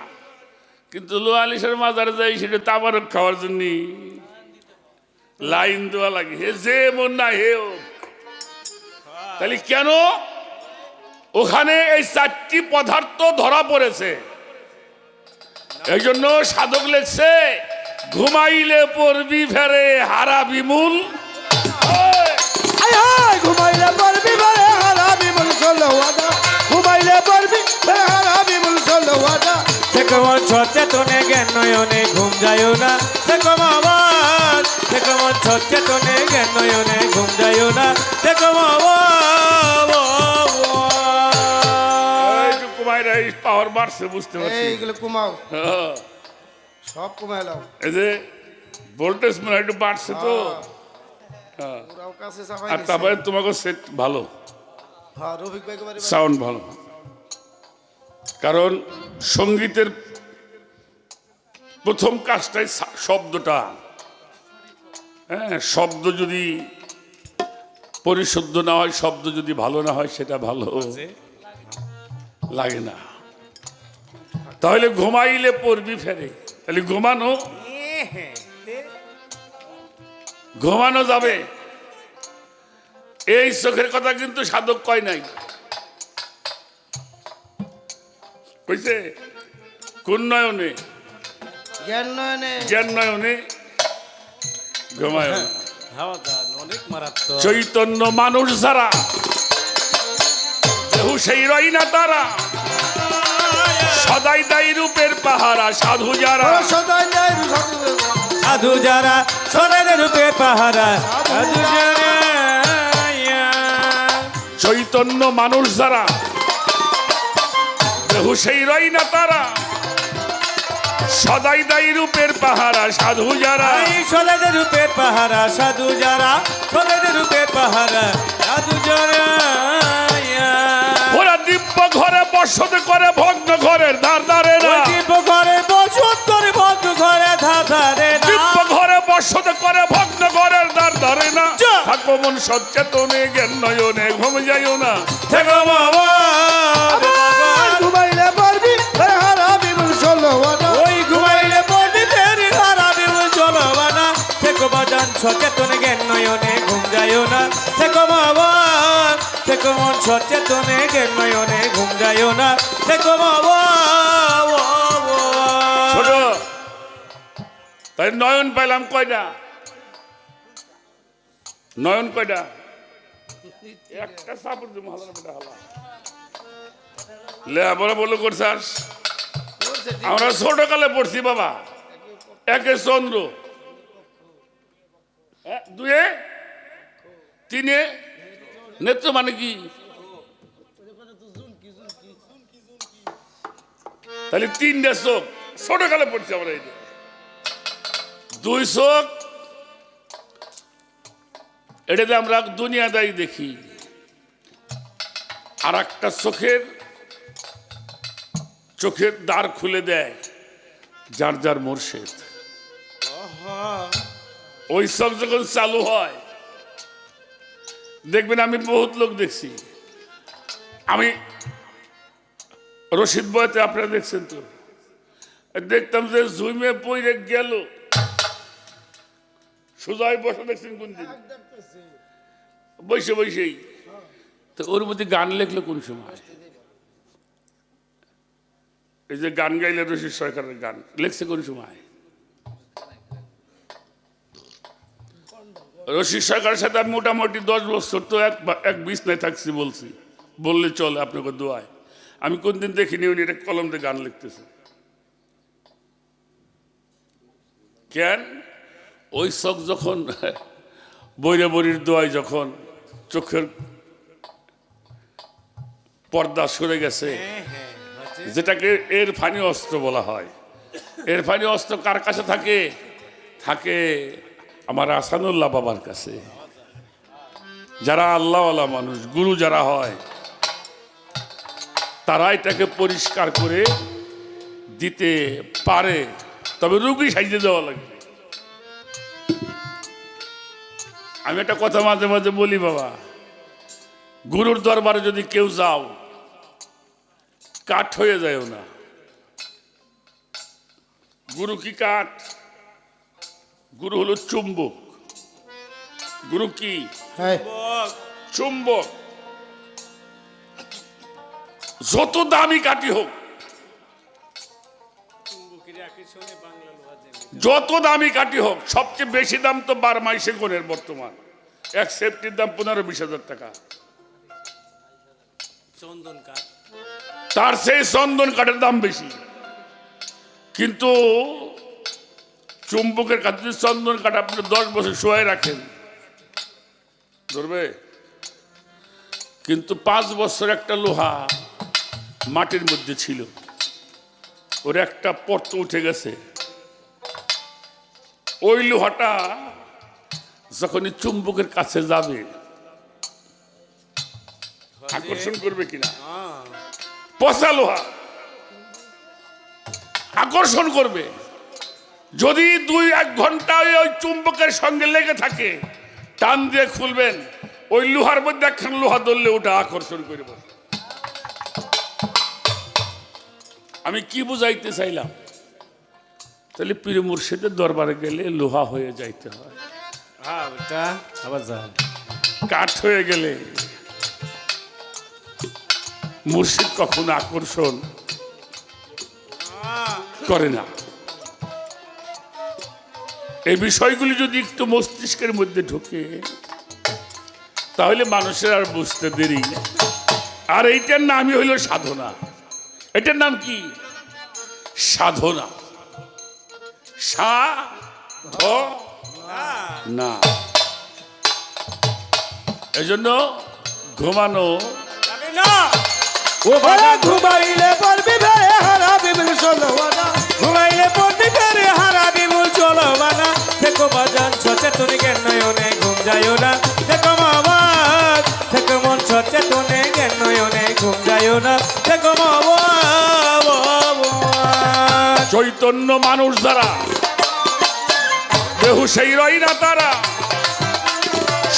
কিন্তু লোহা আলিসের মাজারে যাই সেটা তাবারক খাওয়ার জন্য লাইন দেওয়া লাগে। হে যে মন না হে তাহলে কেন ওখানে এই 4টি পদার্থ ধরা পড়েছে? এই জন্য সাধক লেখছে ঘুমাইলে পড়বি ফেরে হারা বিমূল, ঘুমাইলে পড়বি ফেরে হারা বিমূল চলো ওয়াদা, ঘুমাইলে পড়বি ফেরে হারা বিমূল চলো ওয়াদা। থেকে মন সচেতনে জ্ঞান নয়নে ঘুম যায়ও না, থেকে আমার থেকে মন সচেতনে জ্ঞান নয়নে ঘুম যায়ও না, থেকে পাওয়ার বাড়ছে বুঝতে পারছি। এইগুলো কমাও, হ্যাঁ, সব কমাইলাম। এই যে ভোল্টেজ মনে একটু বাড়ছে তো, হ্যাঁ। ওরাও কাছে চাপাই আর দিছে। তারপরে তোমাকে সেট ভালো, হ্যাঁ রফিক ভাই একেবারে সাউন্ড ভালো। কারণ সঙ্গীতের প্রথম কাজটাই শব্দটা, হ্যাঁ। শব্দ যদি পরিশুদ্ধ না হয়, শব্দ যদি ভালো না হয়, সেটা ভালো লাগে না। তাহলে ঘুমাইলে পড়বি ফেরে, তাহলে ঘুমানো যাবে। এই চোখের কথা কিন্তু সাধক কয় নাই, কইছে কোন নয়নে? জ্ঞান নয়নে, জ্ঞান নয়নে ঘুমায় না। অনেক মারাত্মক। চৈতন্য মানুষ যারা দেহু সেই রই না তারা, সদাই দায়ী রূপের পাহারা সাধু যারা, সদাই নাই সাধু যারা সোনার রূপে পাহারা, সাধু যারা চৈতন্য মানুষ যারা দেহু সেই রই না তারা, সদাই দায়ী রূপের পাহারা সাধু যারা, সোনার রূপে পাহারা, সাধু যারা সোনার রূপে পাহারা, সাধু যারা ওরা দিব্য ঘরে বসত করে ভগ্ন ঘরের ধার ধারে না, দিব্য ঘরে বসত করে ভগ্ন ঘরে ধার ধারে না, দিব্য ঘরে বসত করে ভগ্ন ঘরের ধার ধারে না। থাকো মন সচেতনে জ্ঞান নয়নে ঘুম যাইও না, থেকো বাবা ঘুমাইলে পারবি ফেরে হারা বিমূল চলো ওয়াদা। ওই ঘুমাইলে পড়বি ফেরি হারা বিমূল চলো বানা, থেকো বাজান সচেতন জ্ঞান নয়নে ঘুম যাইও না, থেকো বাবা থেকো দেখো মন সচেতনে জ্ঞান নয়নে ঘুম যায় না দেখো বাবা ছোট তাই নয়ন পাইলাম কয়টা? নয়ন কয়টা? একটা সাপোর্ট তুমি হলো না বেটা হলো লে বড় বলো করছাস। আমরা ছোটকালে পড়ছি বাবা, একে চন্দ্র, দুয়ে তিনে নেত্র মানে কি? তাহলে তিনটা চোখ ছোটকালে পড়ছি আমরা। এই দুই চোখ, এটাতে আমরা দুনিয়াদারি দেখি, আর একটা চোখের দ্বার খুলে দেয় যার যার মুর্শিদ। ওই সব যখন চালু হয় দেখবেন, আমি বহুত লোক দেখছি, আমি রশিদ বয়তে আপনারা দেখছেন তো, দেখতাম যে ঝুমে পইরে গেল সোজাই বসে, দেখছেন কোন দিন বসেই তো ওর মধ্যে গান লেখলো কোন সময়? এই যে গান গাইলে রশিদ সরকারের গান লেখছে কোন সময়? রশিদ সরকারের সাথে আমি মোটামুটি 10 বছর তো এক বিছনায় থাকছি, বললে চলে আপনাকে দোয়ায়। আমি কোনদিন দেখিনি উনি এটা কলম দিয়ে গান লিখতেছে। কেন? ওই চোখ যখন বৈরা বরির দোয়ায় যখন চোখের পর্দা সরে গেছে, যেটাকে এর ফানি অস্ত্র বলা হয়, এর ফানি অস্ত্র কার কাছে থাকে? থাকে আমার আসানুল্লাহ বাবার কাছে। যারা আল্লাহওয়ালা মানুষ, গুরু যারা হয়, তারা এটাকে পরিষ্কার করে দিতে পারে, তবে রুগী সাজিয়ে দেওয়া লাগবে। আমি একটা কথা মাঝে মাঝে বলি বাবা, গুরুর দরবারে যদি কেউ যাও, কাঠ হয়ে যায় না। গুরু কি কাঠ? গুরু হলো চুম্বক। গুরু কি? চুম্বক। যত দামি কাঠি হোক, যত দামি কাঠি হোক, সবচেয়ে বেশি দাম তো 12 মাইসে কোণের বর্তমান এক সেফটির দাম 15-20 টাকা। চন্দন কাঠ, তার সেই চন্দন কাঠের দাম বেশি। কিন্তু চুম্বকের কাঠ, চন্দন কাঠ আপনি 10 বছর শোয়াই রাখেন, ধরবে। কিন্তু 5 বছর একটা লোহা মাটির মধ্যে ছিল, ওর একটা পর্ত উঠে গেছে, ওই লোহাটা যখনই চুম্বকের কাছে যাবে আকর্ষণ করবে কিনা? পচা লোহা আকর্ষণ করবে। যদি 2-1 ঘন্টা ওই চুম্বকের সঙ্গে লেগে থাকে, টান দিয়ে খুলবেন, ওই লোহার মধ্যে একখান লোহা ধরলে ওটা আকর্ষণ করে বসে। আমি কি বুঝাইতে চাইলাম? তাহলে পীর মুর্শিদের দরবারে গেলে লোহা হয়ে যাইতে হয়, কাঠ হয়ে গেলে মুর্শিদ কখনো আকর্ষণ করে না। এই বিষয়গুলি যদি একটু মস্তিষ্কের মধ্যে ঢোকে, তাহলে মানুষের আর বুঝতে দেরি। আর এইটার নামই হইল সাধনা। এটার নাম কি? সাধনা। সাধনা। এই জন্য ঘুমানো ও বাবা, ঘুমাইলে পড়বি ভেরে হারা বিমুল চলবানা, ঘুমাইলে পড়তে পারে হারা বিমুল চলবানা দেখো বাজান সচেতনে জ্ঞান নয়নে ঘুম যায় না দেখো বাবা দেখো মন সচেতনে জ্ঞান নয়নে ঘুম যায় না দেখো বাবা। চৈতন্য মানুষ যারা, বেহুশেই রই না তারা,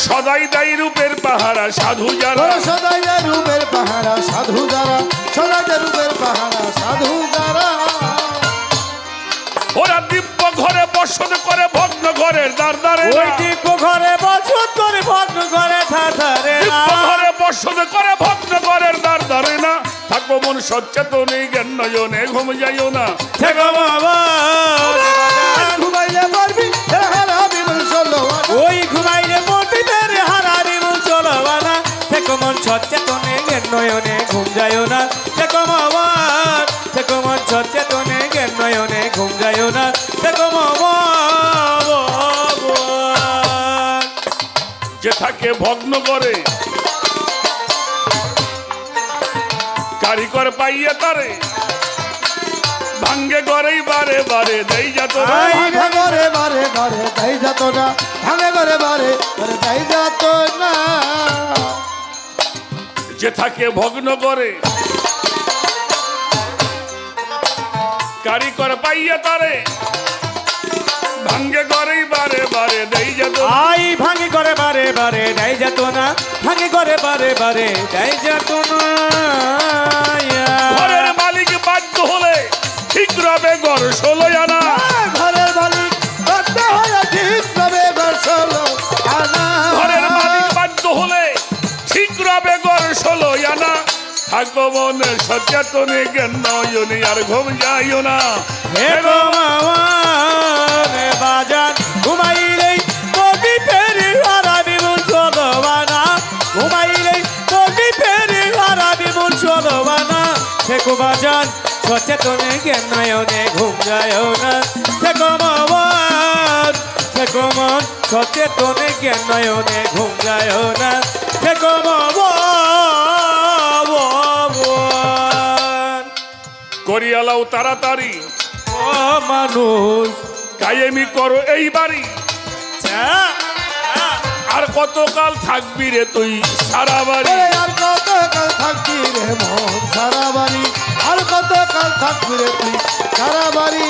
সদাই দায়ী রূপের পাহারা সাধু যারা, সদাই রূপের পাহারা সাধু যারা, সদাই রূপের পাহারা সাধু যারা, ওরা দিব্য ঘরে বসত করে ভগ্ন ঘরের দ্বার দ্বারে, ওই দিব্য ঘরে বসত করে ভগ্ন ঘরে ধারে, দিব্য ঘরে বসত করে ভগ্ন করের দ্বার ধরে না থাকো মন সচেতন এই জ্ঞান নয়নে ঘুম যাইও না থেকো বাজান ঘুমাইলে পারবি হারাবি মন চলো ওই ঘুমাইলে মরবি ফেরে হারাবি মন চলবা না থেকো মন সচেতনে জ্ঞান নয়নে ঘুম যাইও না থেকো বাজান থেকো মন সচেতনে জ্ঞান নয়নে ঘুম যাইও না থেকো বাজান যে থাকে ভগ্ন করে কারিগর পাইয়া তারে ভাঙ্গে গড়েই বারে বারে দেই যত ভাঙে ঘরে বারে বারে তাই যেত না ভাঙে ঘরে বারে বারে তাই যেত না যে থাকে ভগ্ন করে কারিগর পাইয়া তারে ভাঙ্গে গড়েই বারে বারে দেই যত আই ভাঙি করে বারে বারে দেয় যেত না ভাঙি করে বারে বারে দেয় যেত না ঘরের মালিক বাধ্য হলে ঠিক রবে ঘর ষোলো আনা ঘরের মালিক বাধ্য হয়ে ঠিক ভাবে বসলো আনা ঘরের মালিক বাধ্য হলে ঠিক রবে ঘর ষোলো আনা থাকো মনে সচেতনে জ্ঞান নয়নে আর ঘুম যাইও না হে গো মাওয়ানে বাজান ঘুমাইলেই কবি ফেরি হারাবি মন চলবানা ঘুমাইলেই কবি ফেরি হারাবি মন চলবানা থেকো বাজান সচেতনে জ্ঞান নয়নে ঘুম যায়ও না থেকো মাওয়ান থেকো মন সচেতনে জ্ঞান নয়নে ঘুম যায়ও না থেকো মাওয়ান করিয়ালাও তাড়াতাড়ি ও মানুষ কায়েমি করো এই বাড়ি আর কতকাল থাকবি রে তুই সারা বাড়ি ওরে আর কত কাল থাকবি রে মন সারা বাড়ি আর কত কাল থাকবি রে তুই সারা বাড়ি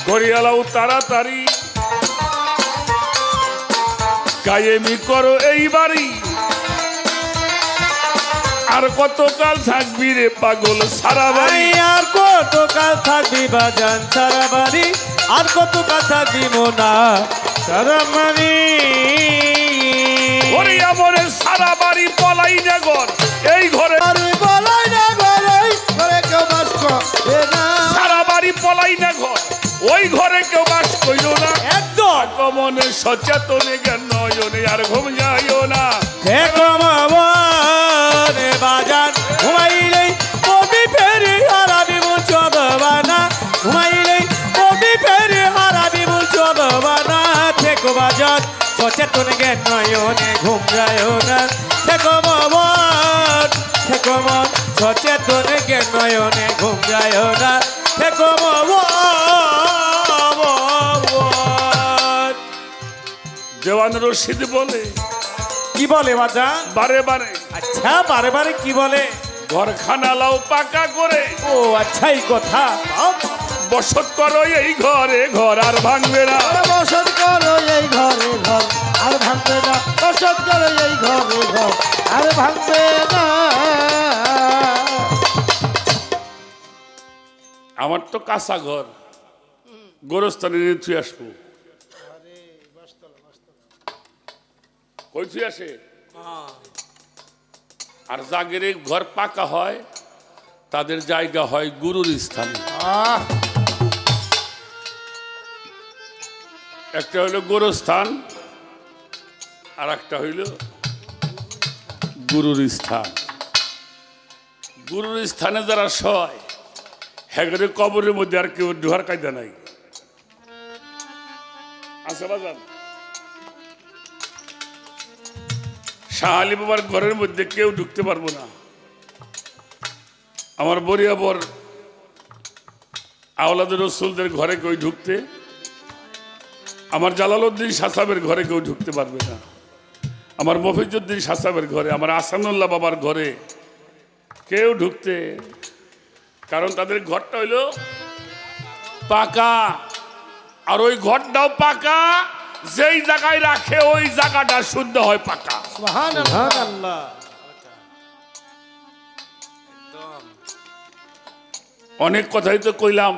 করিয়ালাও তাড়াতাড়ি কায়েমি করো এই বাড়ি আর কতকাল থাকবি রে পাগল সারা বাড়ি আই আর কত কাল থাকবি বাজান সারা বাড়ি আর কত কাল থাকবি মোনা সারা বাড়ি ওরে আমরে সারা বাড়ি পলাই না ঘর এই ঘরে আরে বলাই না ঘরে ঘরে কেউ বাস করে না সারা বাড়ি পলাই না ঘর ওই ঘরে কেউ বাস কইল না একদম আগমনে সচেতনে জ্ঞান নয়নে আর ঘুম যাইও না দেখো মামনে বাজান ঘুমাইলেই কবি ফেরি হারাবি মন চলবানা ঘুমাইলেই কবি ফেরি হারাবি মন চলবানা থেকো বাজান সচেতন জ্ঞান নয়নে ঘুম যায়ও না থেকো মন থেকো মন সচেতন জ্ঞান নয়নে ঘুম যায়ও না থেকো মন দেওয়ান রশিদ বলে কি বলে বাজান বারে বারে আচ্ছা বারে বারে কি বলে ঘরখানা লাও পাকা করে ও আচ্ছা এই কথা বসত করো এই ঘরে ঘর আর ভাঙবে না আরে বসত করো এই ঘরে ঘর আর ভাঙবে না বসত করো এই ঘরে ঘর আর ভাঙবে না আমার তো কাঁচা ঘর গোরস্থানে নিয়ে থুই আসবো কই থুই আসে আর যাদের এই ঘর পাকা হয় তাদের জায়গা হয় গুরুর স্থানে একটা হইল গোরস্থান আর একটা হইল গুরুর স্থান গুরুর স্থানে যারা সয় হেগরে কবরের মধ্যে আর কেউ ঢোয়ার কায়দা নাই আচ্ছা বাজান শাহ আলী বাবার ঘরের মধ্যে কেউ ঢুকতে পারবো না আমার বরিয়াবর আওলাদের রসুলদের ঘরে কেউ ঢুকতে আমার জালালউদ্দিন সাসাবের ঘরে কেউ ঢুকতে পারবে না আমার মফিজউদ্দিন সাসাবের ঘরে আমার আসানুল্লাহ বাবার ঘরে কেউ ঢুকতে কারণ তাদের ঘরটা হইল পাকা আর ওই ঘরটাও পাকা যেই জায়গায় রাখে ওই জায়গাটা শুদ্ধ হয় পাকা সুবহানাল্লাহ অনেক কথাই তো কইলাম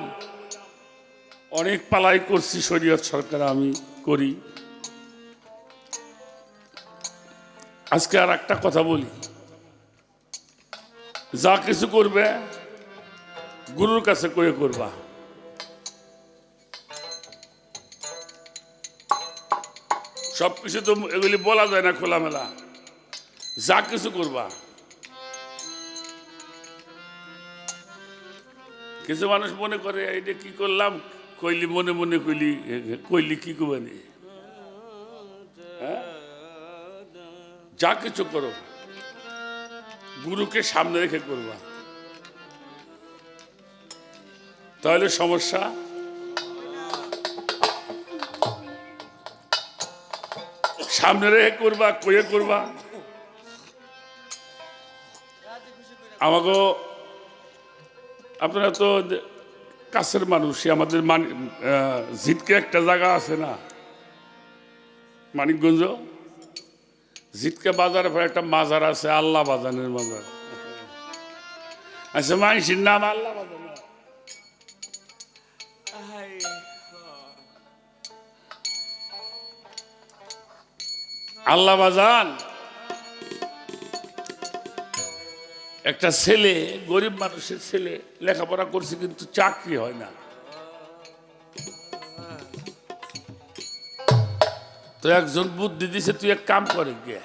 অনেক পালাই করছি শরীয়ত সরকার আমি করি আজকে আর একটা কথা বলি, যা কিছু করবে গুরুর কাছে কয়ে করবা। সবকিছু তো এগুলি বলা যায় না খোলামেলা। যা কিছু করবা, কিছু মানুষ মনে করে এটা কি করলাম, কইলি মনে মনে কইলি কি করবে। যা কিছু করো গুরুকে সামনে রেখে করবা, তাহলে সমস্যা সামনে রেখে করবা, কয়ে করবা। আমাকে আপনারা তো কাছের মানুষ, আমাদের জিতকে একটা জায়গা আছে না মানিকগঞ্জ, জিতকে বাজারে পরে একটা মাজার আছে, আল্লাহ বাজানের মাজার। আচ্ছা, মানুষের নাম আল্লাহ বাজার। আল্লাহ বাজান একটা ছেলে, গরিব মানুষের ছেলে, লেখাপড়া করছে কিন্তু চাকরি হয় না। তো একজন বুদ্ধি দিছে, তুই এক কাম করে গে,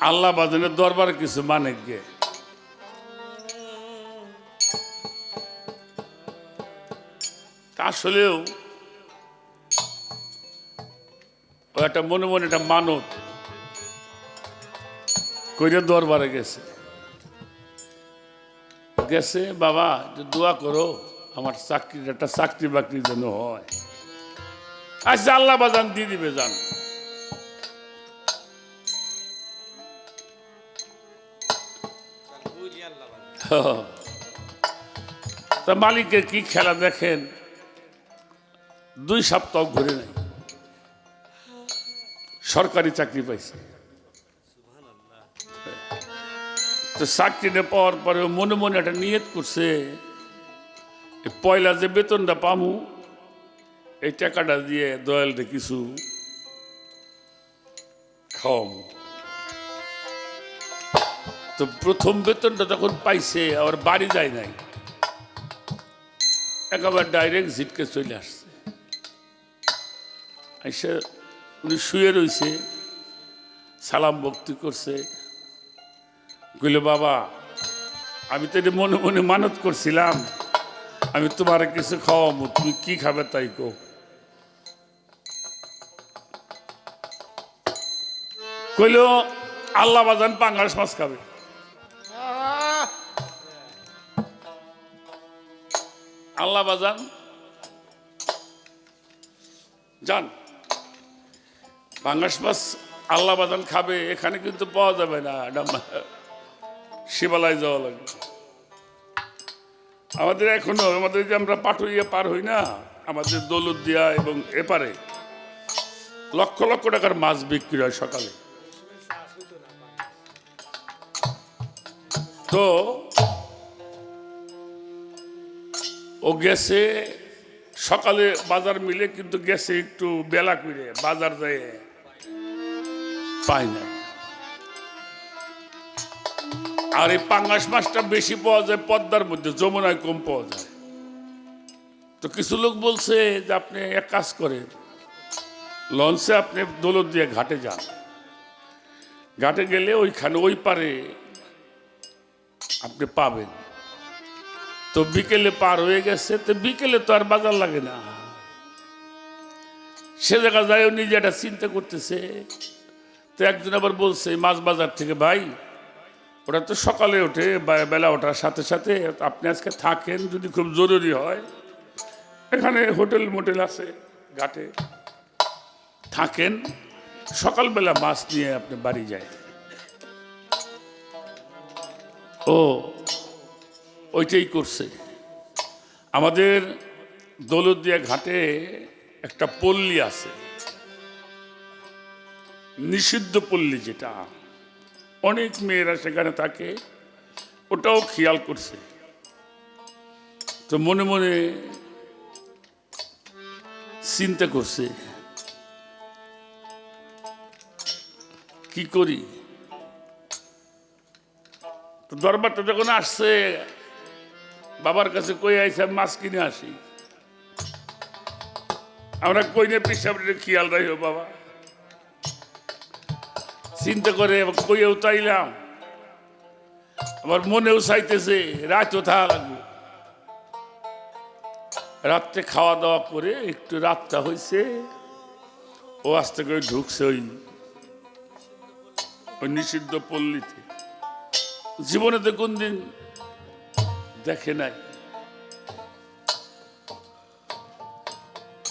আল্লাহ বাজানের দরবারে কিছু মানে গে। আসলেও একটা মনে মনে একটা মানত কইরে দরবারে গেছে। বাবা দোয়া করো আমার চাকরির একটা চাকরি বাকরি যেন হয়। আচ্ছা, আল্লাহ বাজান দিয়ে দিবে, যান। তা মালিকের কি খেলা দেখেন, 2 সপ্তাহ ঘুরে নাই, সরকারি চাকরি পাইছে। তো চাকরিটা পাওয়ার পরে মনে মনে একটা নিয়ত করছে, পয়লা যে বেতনটা পামু এই টাকাটা দিয়ে দয়ালটা কিছু খাওয়ামু। তো প্রথম বেতনটা যখন পাইছে আবার বাড়ি যায় নাই, একেবারে ডাইরেক্ট জিটকে চলে আসছে। এসে উনি শুয়ে রয়েছে, সালাম ভক্তি করছে, কইল বাবা আমি তো এটা মনে মনে মানত করছিলাম, আমি তোমার কিছু খাওয়াবো, তুমি কি খাবে তাই কো। কইল আল্লাহ বাজান পাঙ্গাস মাছ খাবে। আল্লাহ বাজান যান, পাঙ্গাস মাছ আল্লাহ বাজান খাবে, এখানে কিন্তু পাওয়া যাবে না, শিবালয় যাওয়া লাগবে। আমাদের এখনো আমাদের যে আমরা পাটুরিয়া পার হই না, আমাদের দৌলতদিয়া এবং এপারে লক্ষ লক্ষ টাকার মাছ বিক্রি হয় সকালে। তো ও গেছে সকালে বাজার মিলে, কিন্তু গেছে একটু বেলা করে, বাজার যায় পায় না। আর এই পাঙ্গাস মাছটা বেশি পাওয়া যায় পদ্মার মধ্যে, যমুনায় কম পাওয়া যায়। তো কিছু লোক বলছে যে আপনি এক কাজ করেন, লঞ্চে আপনি দৌলতদিয়া ঘাটে যান, ঘাটে গেলে ওইখানে ওই পারে আপনি পাবেন। তো বিকেলে পার হয়ে গেছে, তো বিকেলে তো আর বাজার লাগে না, সে জায়গা যায় নিজে একটা চিন্তা করতেছে। তো একজন আবার বলছে মাছ বাজার থেকে, ভাই ওটা তো সকালে ওঠে, বেলা ওঠার সাথে সাথে আপনি আজকে থাকেন, যদি খুব জরুরি হয় এখানে হোটেল মোটেল আছে ঘাটে, থাকেন, সকালবেলা মাছ নিয়ে আপনি বাড়ি যায়। ও ওইটাই করছে। আমাদের দৌলতদিয়া ঘাটে একটা পল্লী আছে, নিষিদ্ধ পল্লী, যেটা অনেক মেয়েরা সেখানে থাকে, ওটাও খেয়াল করছে। তো মনে মনে চিন্তা করছে, কি করি? তো দরবারটা যখন আসছে, বাবার কাছে কই আইসে মাছ কিনে আসি। আমরা কই নিয়ে পেশাবের খেয়াল রাখো বাবা। চিন্তা করে কইয়েও চাইলাম, আমার মনেও চাইতেছে রাতও থাকা লাগবে। রাত্রে খাওয়া দাওয়া করে একটু রাতটা হয়েছে, ও আস্তে করে ঢুকছে ওই নিষিদ্ধ পল্লীতে। জীবনে তো কোনদিন দেখে নাই।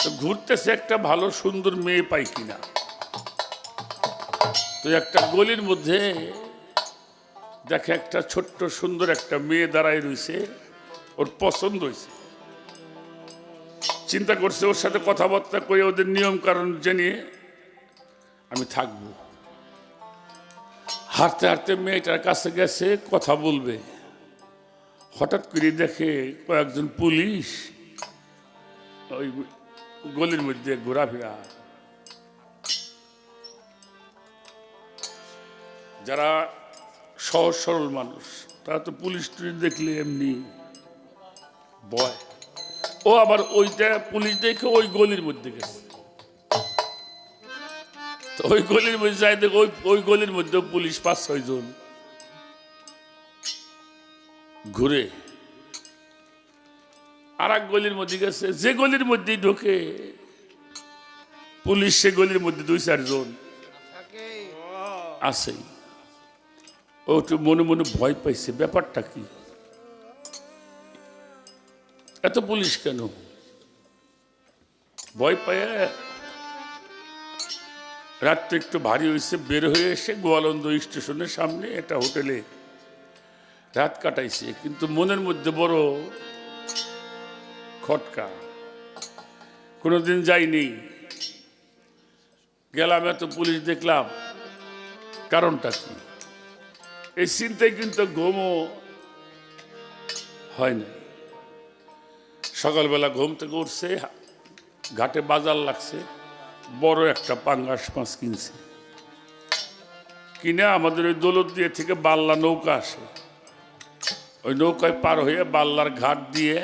তো ঘুরতেছে একটা ভালো সুন্দর মেয়ে পাই কিনা। তো একটা গলির মধ্যে দেখে একটা ছোট্ট সুন্দর একটা মেয়ে দাঁড়ায় রয়েছে, ওর পছন্দ হয়েছে। চিন্তা করছে ওর সাথে কথাবার্তা কয়ে ওদের নিয়ম কারণ জেনে আমি থাকবো। হাঁটতে হাঁটতে মেয়েটার কাছে গেছে, কথা বলবে। হঠাৎ করে দেখে কয়েকজন পুলিশ ওই গলির মধ্যে ঘোরাফেরা। যারা সহজ সরল মানুষ তারা তো পুলিশ টুলিশ দেখলে এমনি ভয়। ও আবার ওইটা পুলিশ দেখে ওই গলির মধ্যে গেছে। তো ওই গলির মধ্যে যাই দেখো ওই গলির মধ্যে পুলিশ 5-6 জন ঘুরে আর এক গলির মধ্যে গেছে। যে গলির মধ্যেই ঢোকে পুলিশ, সে গলির মধ্যে 2-4 জন আছে। ও একটু মনে মনে ভয় পাইছে, ব্যাপারটা কি, এত পুলিশ কেন? ভয় পায় রাত্রে একটু ভারী হয়েছে, বের হয়ে এসে গোয়ালন্দ স্টেশনের সামনে একটা হোটেলে রাত কাটাইছে। কিন্তু মনের মধ্যে বড় খটকা, কোনোদিন যাইনি, গেলাম, এত পুলিশ দেখলাম, কারণটা কি? এই চিন্তায় কিন্তু ঘুমও হয় না। সকালবেলা ঘুম থেকে উঠছে, ঘাটে বাজার লাগছে, বড় একটা পাঙ্গাস মাছ কিনছে। কিনে আমাদের ওই দৌলতদিয়া থেকে বাল্লা নৌকা আসে, ওই নৌকায় পার হয়ে বাল্লার ঘাট দিয়ে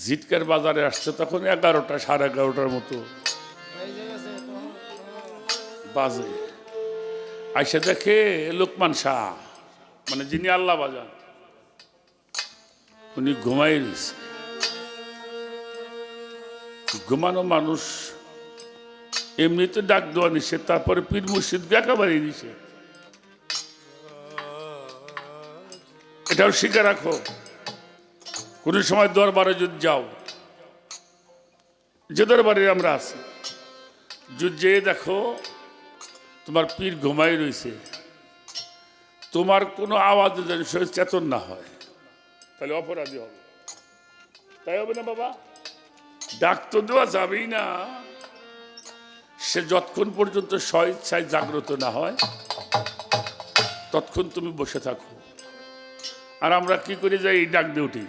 জিটকার বাজারে আসছে। তখন 11টা 11:30 মতো বাজে। আইসা দেখে লোকমান শাহ, মানে যিনি আল্লাহ বাজান, উনি ঘুমাই রয়েছে। ঘুমানো মানুষ এমনিতে ডাক দেওয়া নিষেধ, তারপরে পীর মুর্শিদকে একেবারে নিষেধ। এটাও শিখে রাখো, কোন সময় দরবারে যদি যাও, যে দরবারে আমরা আছি, যদি যেয়ে দেখো তোমার পীর ঘুমাই রয়েছে, তোমার কোনো আওয়াজে যেন সে চেতন না হয়, তাহলে অপরাধী হবে। তাই হবে না বাবা? ডাক তো দেওয়া যাবেই না, সে যতক্ষণ পর্যন্ত স্বেচ্ছায় জাগ্রত না হয় ততক্ষণ তুমি বসে থাকো। আর আমরা কি করে যাই? ডাক দিয়ে উঠি।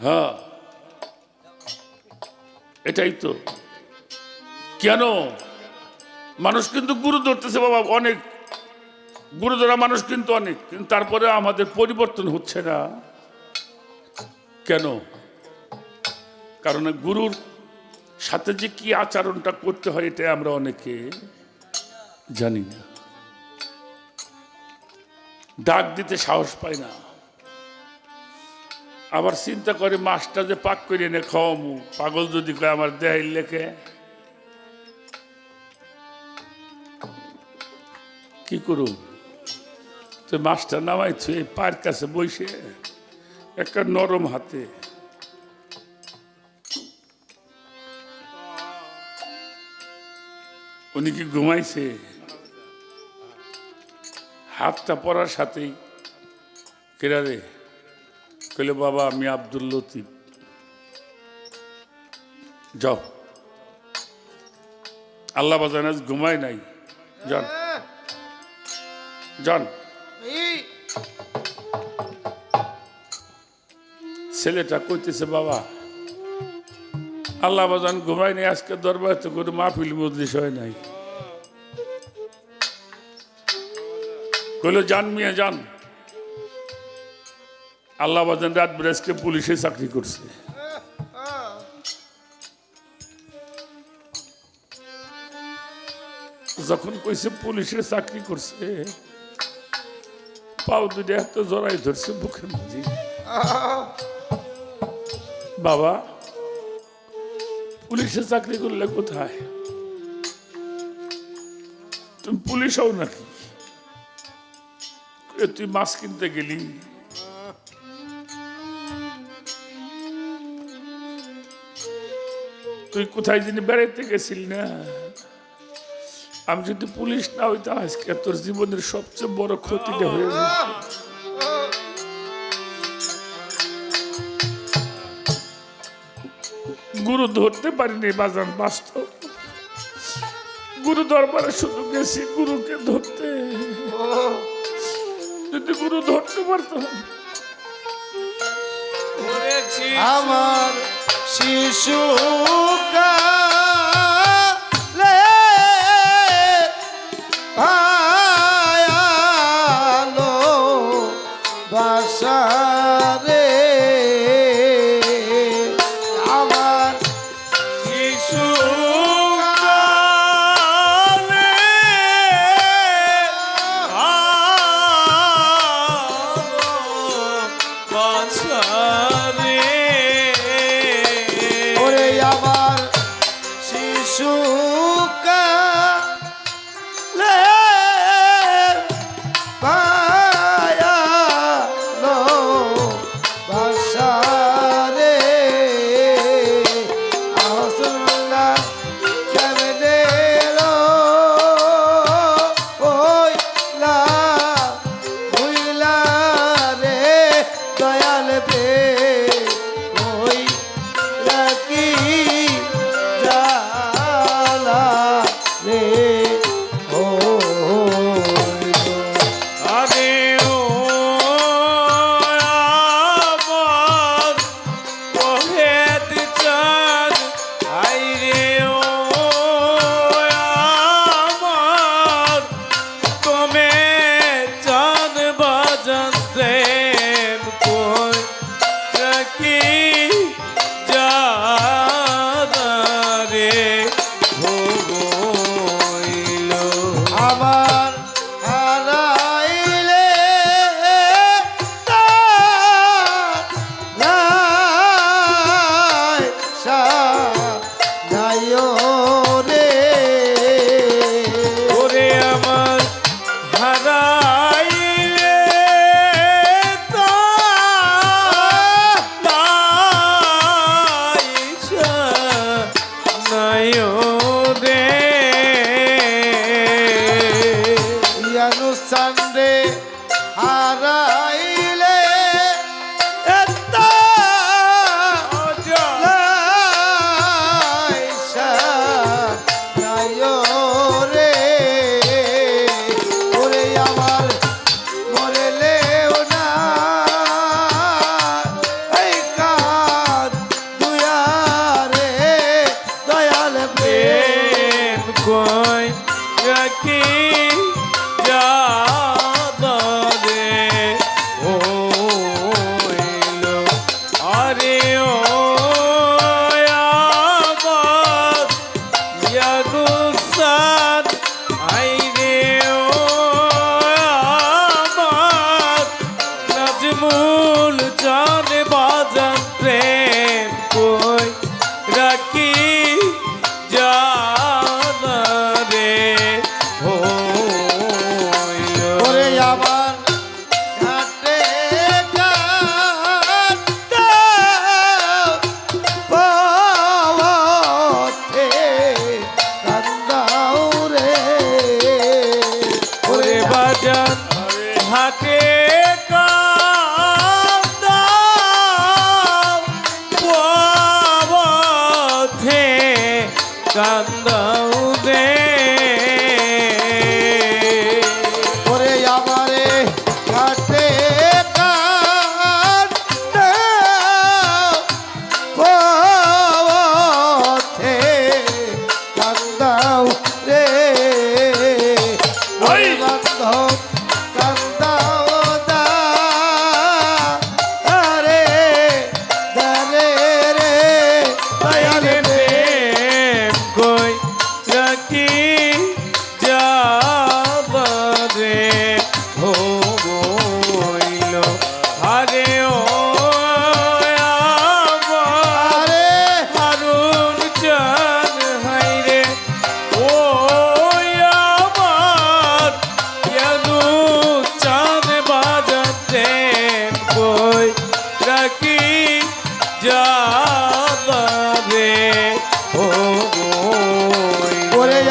হ্যাঁ, এটাই তো। কেন? মানুষ কিন্তু গুরু ধরতেছে বাবা, অনেক গুরু ধরা মানুষ কিন্তু অনেক, কিন্তু তারপরে আমাদের পরিবর্তন হচ্ছে না। কেন? কারণ গুরুর সাথে যে কি আচরণটা করতে হয় এটা আমরা অনেকে জানি না। ডাক দিতে সাহস পায় না। আবার চিন্তা করে মাছটা যে পাক করে এনে খাওয়ামু, পাগল যদি কয় আমার দেহের লেখে, কি করুন? তো মাছটা নামাইছে পায়ের কাছে বসে একটা নরম হাতে, উনি কি ঘুমাইছে? হাতটা পড়ার সাথেই কেরা রে কইলে, বাবা আমি আব্দুল লতিফ, যাও। আল্লাহ বাজান আজ ঘুমায় নাই, যান যান। ছেলেটা কইতেছে, বাবা আল্লাহ বাজান ঘুমায়নি, আজকে দরবার তো করে মাহফিল মজলিস হয় নাই। কইলো যান মিয়া যান। আল্লাহ বাজান রাত বেরাজকে পুলিশে চাকরি করছে। যখন কইছে পুলিশের চাকরি করছে, পাও দুটো এত জড়াই ধরছে বুকের মধ্যে। বাবা পুলিশে চাকরি করলে কোথায়? তুমি পুলিশ হও নাকি? তুই মাছ কিনতে গেলি, তুই কোথায় যিনি বেড়াইতে গেছিলি না? আমি যদি পুলিশ না হইতাম আজকে তোর জীবনের সবচেয়ে বড় ক্ষতিটা হয়ে যেত। গুরু ধরতে পারিনি বাজান, বাস্তব। গুরু দরবারে শুধু গেছি গুরুকে ধরতে। যদি গুরু ধরতে পারতাম। আমার শিশু কালে ভায়ালো বাসারে আমার শিশু ওরে আমার শিশু কালে ভায়ালো বাসারে আহসুল্লাহ কেমনে ওই লা ভুইলা রে দয়াল রে ওই রাখি জালা রে ও আরে ও আমার পহেদ চাঁদ, আইরে ও আমার তুমি চাঁদ বাজান প্রেম কই রাখি জাদারে ভগইল। আমার হারাইলে নাই সানাইও রে ওরে আমার হারাইলে নাইও রে ইয়ানুস্থান রে হারাইলে রে ওরে আমার মরেলেও না এই কাঁদ দুয়ারে দয়াল প্রেম প্রেম কই রাখি জাদারে হইল। আরে ও আমার ইয়ানুসান, আইরে ও আমার নাজমুল জান বাজান প্রেম কই রাখি জানারে হইল। ওরে আমার ঘাটে কাঁদতে পথে কান্দাও রে ওরে বাজান হাতে কান্দাও পথে কান্দাও রে। ওরে আমারে ঘাটে কাঁদতে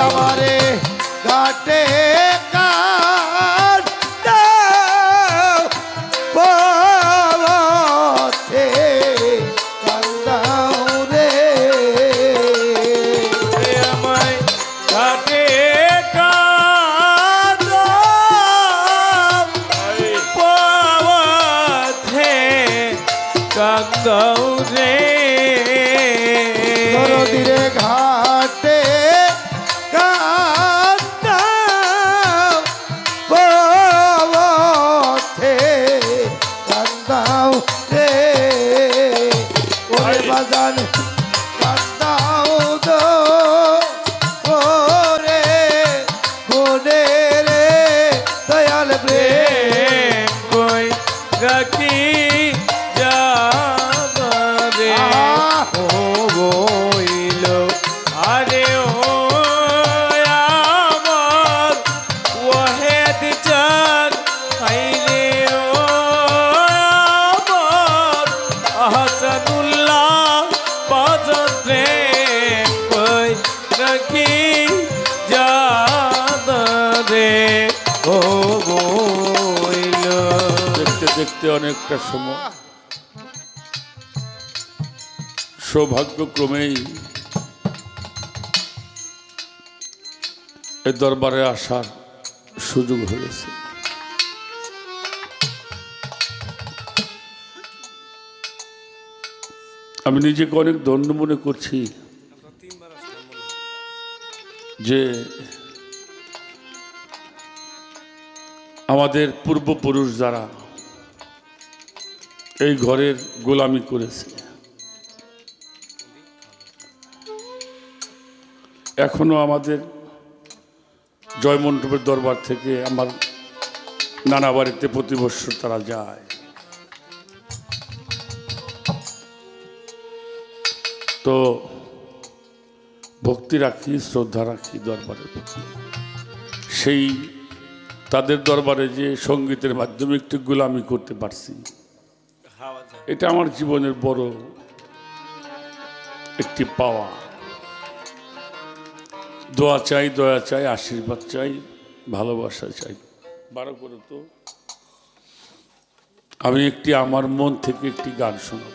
আমারে ঘাটে কার দাও পথে কান্দাও রে আমায় ঘাটে কাঁদাও পথে কাঁদাও রে নদীরে ঘাটে কান্দাও পথে কান্দাও রে ওরে বাজান কান্দাও দো ওরে কোনে রে দয়াল প্রেম কই রাখি যাবে ও বইল আরে ও আমার ওহেদ চাঁদ আইরে ও আমার আহসানুল্লাহ বাজতে কই রাখি যাবে ও বইল দেখতে দেখতে অনেকটা সময় সৌভাগ্যক্রমেই এ দরবারে আসার সুযোগ হয়েছে। আমি নিজেকে অনেক ধন্য মনে করছি যে আমাদের পূর্বপুরুষ যারা এই ঘরের গোলামি করেছে, এখনো আমাদের জয়মণ্ডপের দরবার থেকে আমার নানা বাড়িতে প্রতি বৎসর তারা যায়। তো ভক্তি রাখি, শ্রদ্ধা রাখি দরবারের প্রতি। সেই তাদের দরবারে যে সঙ্গীতের মাধ্যমে একটু গোলামি করতে পারছি, এটা আমার জীবনের বড় একটি পাওয়া। দোয়া চাই, দয়া চাই, আশীর্বাদ চাই, ভালোবাসা চাই। বারো করে তো আমি একটি আমার মন থেকে একটি গান শোনাব।